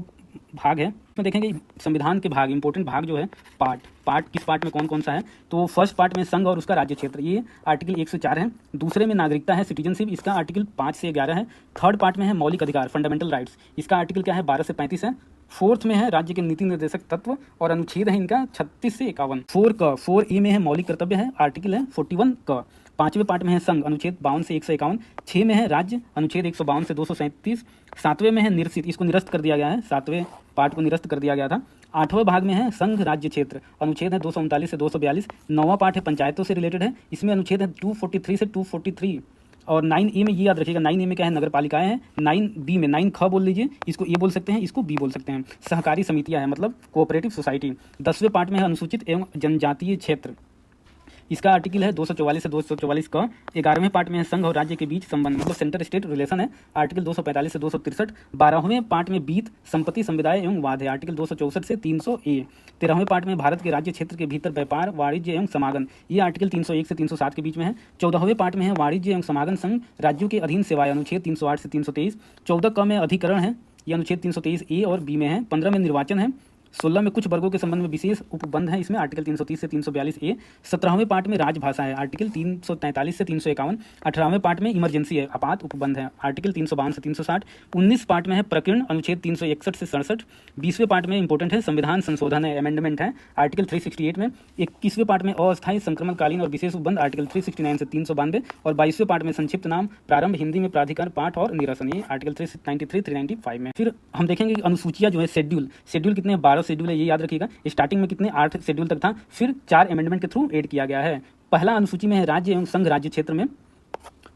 भाग है उसमें देखेंगे संविधान के भाग, इंपॉर्टेंट भाग जो है पार्ट किस पार्ट में कौन कौन सा है। तो फर्स्ट पार्ट में संघ और उसका राज्य क्षेत्र, ये आर्टिकल 1 से 4 है। दूसरे में नागरिकता है, सिटीजनशिप, इसका आर्टिकल 5 से 11 है। थर्ड पार्ट में है मौलिक अधिकार, फंडामेंटल राइट्स, इसका आर्टिकल क्या है? 12 से 35 है। फोर्थ में है राज्य के नीति निर्देशक तत्व, और अनुच्छेद है इनका 36 से 51। 4A में है मौलिक कर्तव्य है, आर्टिकल है 41 क। पांचवें पार्ट में है संघ, अनुच्छेद 52 से 151। 6 में है राज्य, अनुच्छेद 152 से 237। 7वें में है निरसित, इसको निरस्त कर दिया गया है, 7वें पार्ट को निरस्त कर दिया गया था। 8वें भाग में है संघ राज्य क्षेत्र, अनुच्छेद है 239 से 242। 9वां पार्ट है पंचायतों से रिलेटेड है, इसमें अनुच्छेद है 243 से 243। और 9A में ये याद रखिएगा, 9A में क्या है? नगर पालिकाएं हैं। 9B में 9 ख बोल लीजिए, इसको ए बोल सकते हैं, इसको बी बोल सकते हैं। सहकारी समितियां हैं, मतलब कोऑपरेटिव सोसाइटी। 10वें पार्ट में है अनुसूचित एवं जनजातीय क्षेत्र, इसका आर्टिकल है 244 से 244 का। 11वें पार्ट में है संघ और राज्य के बीच संबंध, मतलब सेंटर स्टेट रिलेशन है, आर्टिकल 245 से 263। 12वें पार्ट में बीत, संपत्ति, समुदाय एवं वाद है, आर्टिकल 264 से 300A। 13वें पार्ट में भारत के राज्य क्षेत्र के भीतर व्यापार, वाणिज्य एवं समागम, ये आर्टिकल 301 से 307 के बीच में है। 14वें पार्ट में है वाणिज्य एवं समागम संघ राज्यों के अधीन सेवाएं, अनुच्छेद 308 से 323। 14 क में अधिकरण है, ये अनुच्छेद 323A और B में है। 15 में निर्वाचन है। 16 में कुछ वर्गों के संबंध में विशेष उपबंध है, इसमें आर्टिकल 330 से 342A। 17वें पार्ट में राजभाषा है, आर्टिकल 343 से 351। 18वें पार्ट में इमरजेंसी है, आपात उपबंध है, आर्टिकल 352 से 360। 19 पार्ट में है प्रकरण, अनुच्छेद 361 से 67। 20वें पार्ट में इंपॉर्टेंट है संविधान संशोधन है, अमेंडमेंट है, आर्टिकल 368 में। 21वें पार्ट में अस्थायी संक्रमणकालीन और विशेष उपबंध, आर्टिकल 369 से 392। और 22वें पार्ट में संक्षिप्त नाम, प्रारंभ, हिंदी में प्राधिकार, पाठ और निरसन, ये आर्टिकल 393 395 में। फिर हम देखेंगे अनुसूचियां जो है, शेड्यूल कितने? 12 शेड्यूल है, ये याद रखिएगा। स्टार्टिंग में कितने? 8 शेड्यूल तक था, फिर 4 अमेंडमेंट के थ्रू ऐड किया गया है। पहला अनुसूची में है राज्य एवं संघ राज्य क्षेत्र में।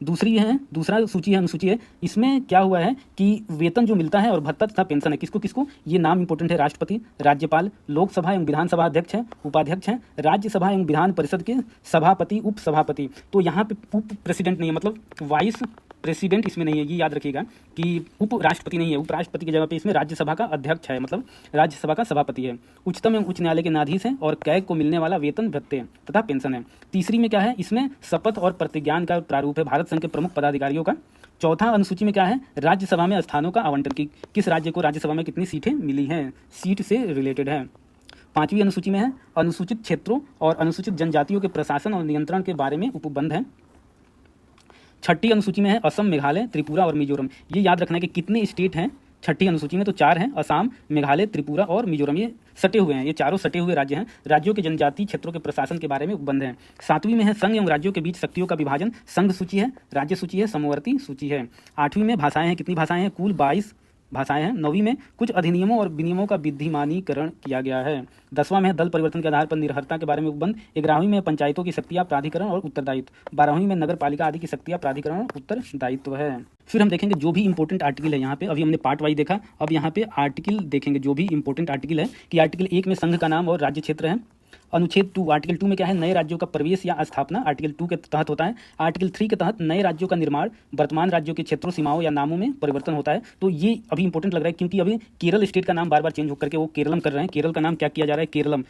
दूसरा सूची है, इसमें क्या हुआ है कि वेतन जो मिलता है और भत्ता तथा पेंशन है, किसको किसको? ये नाम इंपॉर्टेंट है, राष्ट्रपति, राज्यपाल, लोकसभा एवं विधानसभा अध्यक्ष हैं, उपाध्यक्ष हैं, राज्यसभा एवं विधान परिषद के सभापति, उप सभापति। तो यहाँ पे उप प्रेसिडेंट नहीं है, मतलब वाइस प्रेसिडेंट इसमें नहीं है, ये याद रखिएगा कि उप राष्ट्रपति नहीं है, उपराष्ट्रपति की जगह पे इसमें राज्यसभा का अध्यक्ष है, मतलब राज्यसभा का सभापति है। उच्चतम एवं उच्च न्यायालय के न्यायाधीश हैं और कैग को मिलने वाला वेतन, भत्ते तथा पेंशन है। तीसरी में क्या है? इसमें शपथ और प्रतिज्ञान का प्रारूप है, भारत संघ के प्रमुख पदाधिकारियों का। चौथा अनुसूची में क्या है? राज्यसभा में स्थानों का आवंटन, की किस राज्य को राज्यसभा में कितनी सीटें मिली हैं, सीट से रिलेटेड है। 5वीं अनुसूची में है अनुसूचित क्षेत्रों और अनुसूचित जनजातियों के प्रशासन और नियंत्रण के बारे में उपबंध है। 6ठी अनुसूची में है असम, मेघालय, त्रिपुरा और मिजोरम। ये याद रखना है कि कितने स्टेट हैं 6ठी अनुसूची में, तो 4 हैं, असम, मेघालय, त्रिपुरा और मिजोरम, ये सटे हुए हैं, ये चारों सटे हुए राज्य हैं। राज्यों के जनजातीय क्षेत्रों के प्रशासन के बारे में उपबंध है। 7वीं में है संघ एवं राज्यों के बीच शक्तियों का विभाजन, संघ सूची है, राज्य सूची है, समवर्ती सूची है। 8वीं में भाषाएं हैं, कितनी भाषाएं हैं? कुल 22 भाषाएं हैं। 9वीं में कुछ अधिनियमों और विनियमों का विधिमानीकरण किया गया है। 10वां में दल परिवर्तन के आधार पर निरहरता के बारे में उपबंध। 11वीं में पंचायतों की शक्तियां, प्राधिकरण और उत्तरदायित्व। 12वीं में नगर पालिका आदि की शक्तियां, प्राधिकरण और उत्तरदायित्व है। फिर हम देखेंगे जो भी इंपॉर्टेंट आर्टिकल है यहाँ पे, अभी हमने पार्ट वाइज देखा, अब यहाँ पे आर्टिकल देखेंगे जो भी इंपॉर्टेंट आर्टिकल है कि आर्टिकल 1 में संघ का नाम और राज्य क्षेत्र है। अनुच्छेद 2, आर्टिकल 2 में क्या है? नए राज्यों का प्रवेश या स्थापना, आर्टिकल 2 के तहत होता है। आर्टिकल 3 के तहत नए राज्यों का निर्माण, वर्तमान राज्यों के क्षेत्रों, सीमाओं या नामों में परिवर्तन होता है। तो ये अभी इंपॉर्टेंट लग रहा है क्योंकि अभी केरल स्टेट का नाम बार बार चेंज होकर के वो केरलम कर रहे हैं। केरल का नाम क्या किया जा रहा है? केरलम।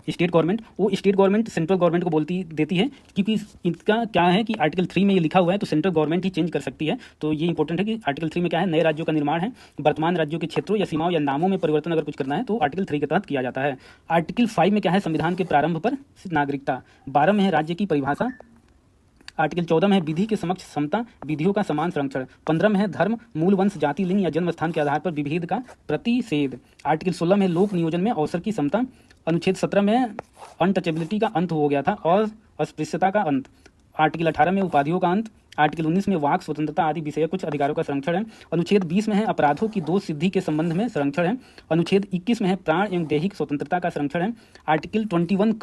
स्टेट गवर्नमेंट, वो स्टेट गवर्नमेंट सेंट्रल गवर्नमेंट को देती है, क्योंकि इसका क्या है कि आर्टिकल 3 में ये लिखा हुआ है तो सेंट्रल गवर्नमेंट ही चेंज कर सकती है। तो ये इंपॉर्टेंट है कि आर्टिकल 3 में क्या है? नए राज्यों का निर्माण है, वर्तमान राज्यों के क्षेत्रों या सीमाओं या नामों में परिवर्तन अगर कुछ करना है तो आर्टिकल 3 के तहत किया जाता है। आर्टिकल 5 में क्या है? संविधान के प्रारंभ पर नागरिकता। 12 में है राज्य की परिभाषा। आर्टिकल 14 में है विधि के समक्ष समता, विधियों का समान संरक्षण। 15 में है धर्म, मूल वंश, जाति, लिंग या जन्म स्थान के आधार पर विभेद का प्रतिषेध। आर्टिकल 16 में लोक नियोजन में अवसर की समता। अनुच्छेद 17 में अनटचेबिलिटी का अंत हो गया था और अस्पृश्यता का अंत। आर्टिकल 18 में उपाधियों का अंत। आर्टिकल 19 में वाक स्वतंत्रता आदि विषय कुछ अधिकारों का संरक्षण है। अनुच्छेद 20 में है अपराधों की दोष सिद्धि के संबंध में संरक्षण है। अनुच्छेद 21 में है प्राण एवं दैहिक स्वतंत्रता का संरक्षण है। आर्टिकल 21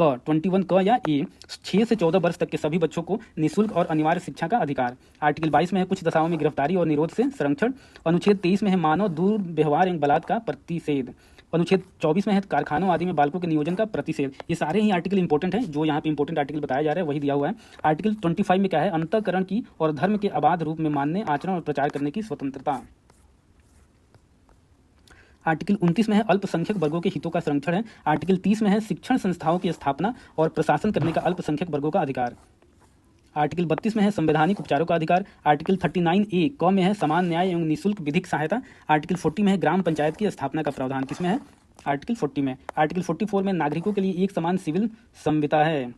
क या ए 6 से 14 वर्ष तक के सभी बच्चों को निःशुल्क और अनिवार्य शिक्षा का अधिकार। आर्टिकल 22 में है कुछ दशाओं में गिरफ्तारी और निरोध से संरक्षण। अनुच्छेद 23 में है मानव दुर्व्यवहार एवं बलात्कार का प्रतिषेध। अनुच्छेद 24 में है कारखानों आदि में बालकों के नियोजन का प्रतिषेध। ये सारे ही आर्टिकल इंपॉर्टेंट हैं, जो यहाँ पे इंपॉर्टेंट आर्टिकल बताया जा रहा है वही दिया हुआ है। आर्टिकल 25 में क्या है? अंतःकरण की और धर्म के अबाध रूप में मानने, आचरण और प्रचार करने की स्वतंत्रता। आर्टिकल 29 में है अल्पसंख्यक वर्गों के हितों का संरक्षण है। आर्टिकल 30 में है शिक्षण संस्थाओं की स्थापना और प्रशासन करने का अल्पसंख्यक वर्गों का अधिकार। आर्टिकल 32 में है संवैधानिक उपचारों का अधिकार। आर्टिकल 39A क में है समान न्याय एवं निःशुल्क विधिक सहायता। आर्टिकल 40 में है ग्राम पंचायत की स्थापना का प्रावधान। किसमें है? आर्टिकल 40 में। आर्टिकल 44 में नागरिकों के लिए एक समान सिविल संविधा है,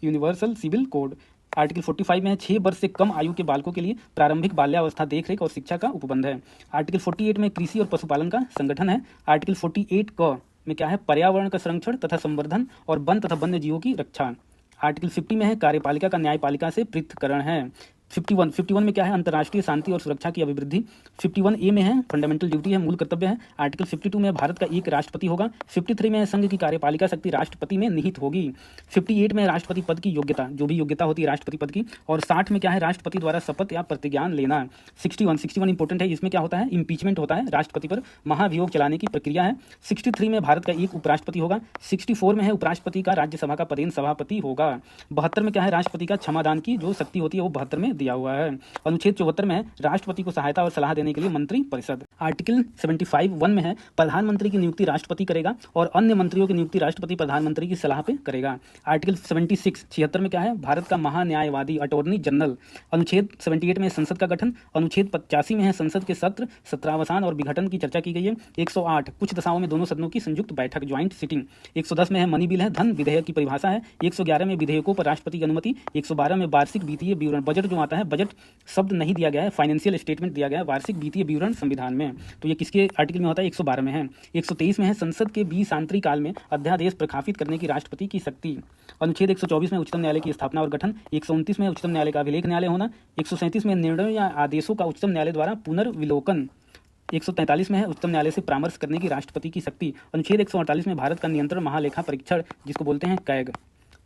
यूनिवर्सल सिविल कोड। आर्टिकल 45 में है 6 वर्ष से कम आयु के बालकों के लिए प्रारंभिक बाल्यावस्था देखरेख और शिक्षा का उपबंध है। आर्टिकल 48 में कृषि और पशुपालन का संगठन है। आर्टिकल 48 क में क्या है? पर्यावरण का संरक्षण तथा संवर्धन और वन तथा वन्य जीवों की रक्षा। आर्टिकल 50 में है कार्यपालिका का न्यायपालिका से पृथक्करण है। 51 में क्या है? अंतर्राष्ट्रीय शांति और सुरक्षा की अभिवृद्धि। 51A में है फंडामेंटल ड्यूटी है, मूल कर्तव्य है। आर्टिकल 52 में भारत का एक राष्ट्रपति होगा। 53 में है संघ की कार्यपालिका शक्ति राष्ट्रपति में निहित होगी। 58 में राष्ट्रपति पद की योग्यता, जो भी योग्यता होती है राष्ट्रपति पद की। और 60 में क्या है? राष्ट्रपति द्वारा शपथ या प्रतिज्ञान लेना। 61 इंपॉर्टेंट है, इसमें क्या होता है? इम्पीचमेंट होता है, राष्ट्रपति पर महाभियोग चलाने की प्रक्रिया है। 63 में भारत का एक उपराष्ट्रपति होगा। 64 में है उपराष्ट्रपति का राज्यसभा का पदेन सभापति होगा। 72 में क्या है? राष्ट्रपति का क्षमादान की जो शक्ति होती है वो 72 में दिया हुआ है। अनुच्छेद 74 में है राष्ट्रपति को सहायता और सलाह देने के लिए मंत्री परिषद। आर्टिकल 75(1) में है प्रधानमंत्री की नियुक्ति राष्ट्रपति करेगा और अन्य मंत्रियों की नियुक्ति राष्ट्रपति प्रधानमंत्री की सलाह पे करेगा। आर्टिकल 76 में क्या है? भारत का महान्यायवादी अटॉर्नी जनरल। अनुच्छेद 78 में संसद का गठन। अनुच्छेद 85 में है संसद के सत्र, सत्रावसान और विघटन की चर्चा की गई है। 108 कुछ दशाओं में दोनों सदनों की संयुक्त बैठक, ज्वाइंट सिटिंग। 110 में है मनी बिल है, धन विधेयक की परिभाषा है। 111 में विधेयकों पर राष्ट्रपति की अनुमति। 112 में वार्षिक वित्तीय विवरण, बजट जो आता है, बजट शब्द नहीं दिया गया है, फाइनेंशियल स्टेटमेंट दिया गया है, वार्षिक वित्तीय विवरण संविधान में। तो ये किसके आर्टिकल में होता है? 112 में है। 123 में है संसद के 20 आंतरिक काल में अध्यादेश प्रकाशित करने की राष्ट्रपति की शक्ति। अनुच्छेद 124 में उच्चतम न्यायालय की स्थापना और गठन। 129 में उच्चतम न्यायालय का अभिलेख न्यायालय होना। 137 में निर्णयों या आदेशों का उच्चतम न्यायालय द्वारा पुनर्विलोकन। 143 में है उच्चतम न्यायालय से परामर्श करने की राष्ट्रपति की शक्ति। अनुच्छेद 148 में भारत का नियंत्रण महालेखा परीक्षण, जिसको बोलते हैं कैग।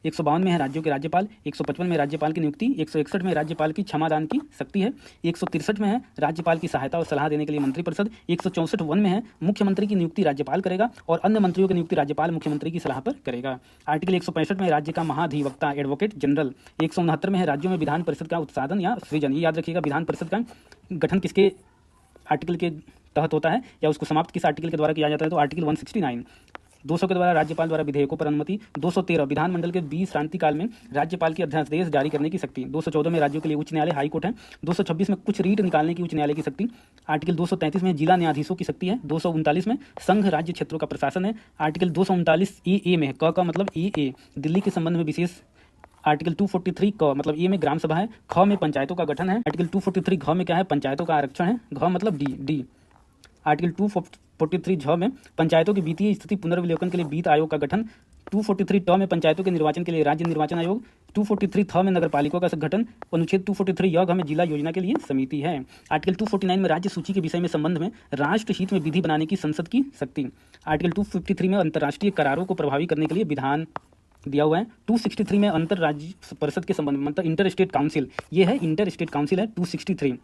152 में है राज्यों के राज्यपाल। 155 में राज्यपाल की नियुक्ति। 161 में राज्यपाल की क्षमादान की शक्ति है। 163 में है राज्यपाल की सहायता और सलाह देने के लिए मंत्रिपरिषद। 164 में है मुख्यमंत्री की नियुक्ति राज्यपाल करेगा और अन्य मंत्रियों की नियुक्ति राज्यपाल मुख्यमंत्री की सलाह पर करेगा। आर्टिकल 165 में राज्य का महाधिवक्ता एडवोकेट जनरल। 169 में है राज्यों में विधान परिषद का उत्साधन या सृजन। ये याद रखिएगा, विधान परिषद का गठन किसके आर्टिकल के तहत होता है या उसको समाप्त किस आर्टिकल के द्वारा किया जाता है? तो आर्टिकल 169। 200 के द्वारा राज्यपाल द्वारा विधेयकों पर अनुमति। 213 विधानमंडल के 20 क्रांतिकाल में राज्यपाल की अध्यादेश जारी करने की शक्ति। 214 में राज्यों के लिए उच्च न्यायालय हाई कोर्ट है। 226 में कुछ रीट निकालने की उच्च न्यायालय की शक्ति। आर्टिकल 233 में जिला न्यायाधीशों की शक्ति है। 239 में संघ राज्य क्षेत्रों का प्रशासन है। आर्टिकल 239A में क का मतलब ए दिल्ली के संबंध में विशेष। आर्टिकल 243 क मतलब ए में ग्राम सभा है। ख में पंचायतों का गठन है। आर्टिकल 243 घ में क्या है? पंचायतों का आरक्षण है। घ मतलब डी। आर्टिकल 243 झ में पंचायतों की वित्तीय स्थिति पुनर्विलोकन के लिए वित्त आयोग का गठन। 243 ट में पंचायतों के निर्वाचन के लिए राज्य निर्वाचन आयोग। 243 थ में नगरपालिका का गठन। अनुच्छेद 243 य में जिला योजना के लिए समिति है। आर्टिकल 249 में राज्य सूची के विषय में संबंध में राष्ट्र हित में विधि बनाने की संसद की शक्ति। आर्टिकल 253 में अंतर्राष्ट्रीय करारों को प्रभावी करने के लिए विधान दिया हुआ है। 263 में अंतर राज्य परिषद के संबंध में, मतलब इंटर स्टेट काउंसिल, ये है इंटर स्टेट काउंसिल है 263।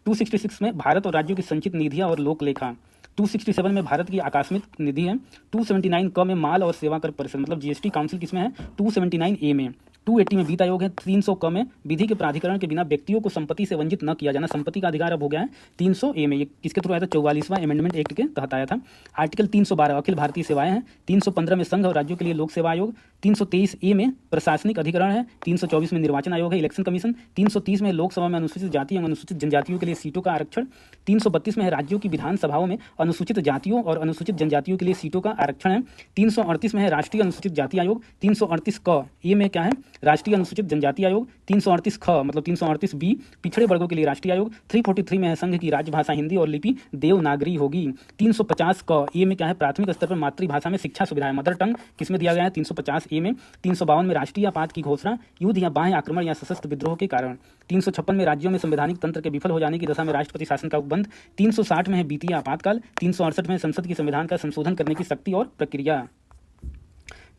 266 में भारत और राज्यों की संचित निधियां और लोक लेखा। 267 में भारत की आकस्मिक निधि है। 279 क में माल और सेवा कर परिषद मतलब जीएसटी काउंसिल किसमें है? 279A में। 280 में वित्त आयोग है। 300 क में विधि के प्राधिकरण के बिना व्यक्तियों को संपत्ति से वंचित न किया जाना, संपत्ति का अधिकार अब हो गया है। 300A में, ये किसके थ्रू आया था? 44वां अमेंडमेंट एक्ट के तहत आया था। आर्टिकल 312 अखिल भारतीय सेवाएं हैं। 315 में संघ और राज्यों के लिए लोक सेवा आयोग। 323A में प्रशासनिक अधिकरण है। 324 में निर्वाचन आयोग है, इलेक्शन कमीशन। 330 में लोकसभा में अनुसूचित जाति एवं अनुसूचित जनजातियों के लिए सीटों का आरक्षण। 332 में है राज्यों की विधानसभाओं में अनुसूचित जातियों और अनुसूचित जनजातियों के लिए सीटों का आरक्षण है। 338 में है राष्ट्रीय अनुसूचित जाति आयोग। 338 क ये में क्या है? राष्ट्रीय अनुसूचित जनजाति आयोग। 338 ख मतलब 338 बी पिछड़े वर्गों के लिए राष्ट्रीय आयोग। 343 में है संघ की राजभाषा हिंदी और लिपि देवनागरी होगी। 350 क ये में क्या है? प्राथमिक स्तर पर मातृभाषा में शिक्षा सुविधाएं, मदर टंग किसमें दिया गया है? 350A में। 352 में राष्ट्रीय आपात की घोषणा, युद्ध या बाह्य आक्रमण या सशस्त्र विद्रोह के कारण। 356 में राज्यों में संवैधानिक तंत्र के विफल हो जाने की दशा में राष्ट्रपति शासन का उपबंध। 360 में है वित्तीय आपातकाल। 368 में संसद की संविधान का संशोधन करने की शक्ति और प्रक्रिया।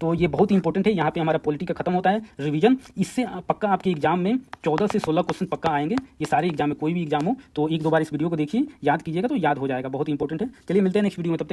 तो ये बहुत ही इंपॉर्टेंट है। यहाँ पे हमारा पॉलिटी का खत्म होता है रिवीजन। इससे पक्का आपके एग्जाम में 14 से 16 क्वेश्चन पक्का आएंगे। ये सारे एग्जाम में कोई भी एग्जाम हो तो एक दो बार इस वीडियो को देखिए, याद कीजिएगा तो याद हो जाएगा। बहुत इंपॉर्टेंट है। चलिए मिलते हैं नेक्स्ट वीडियो में, तब तक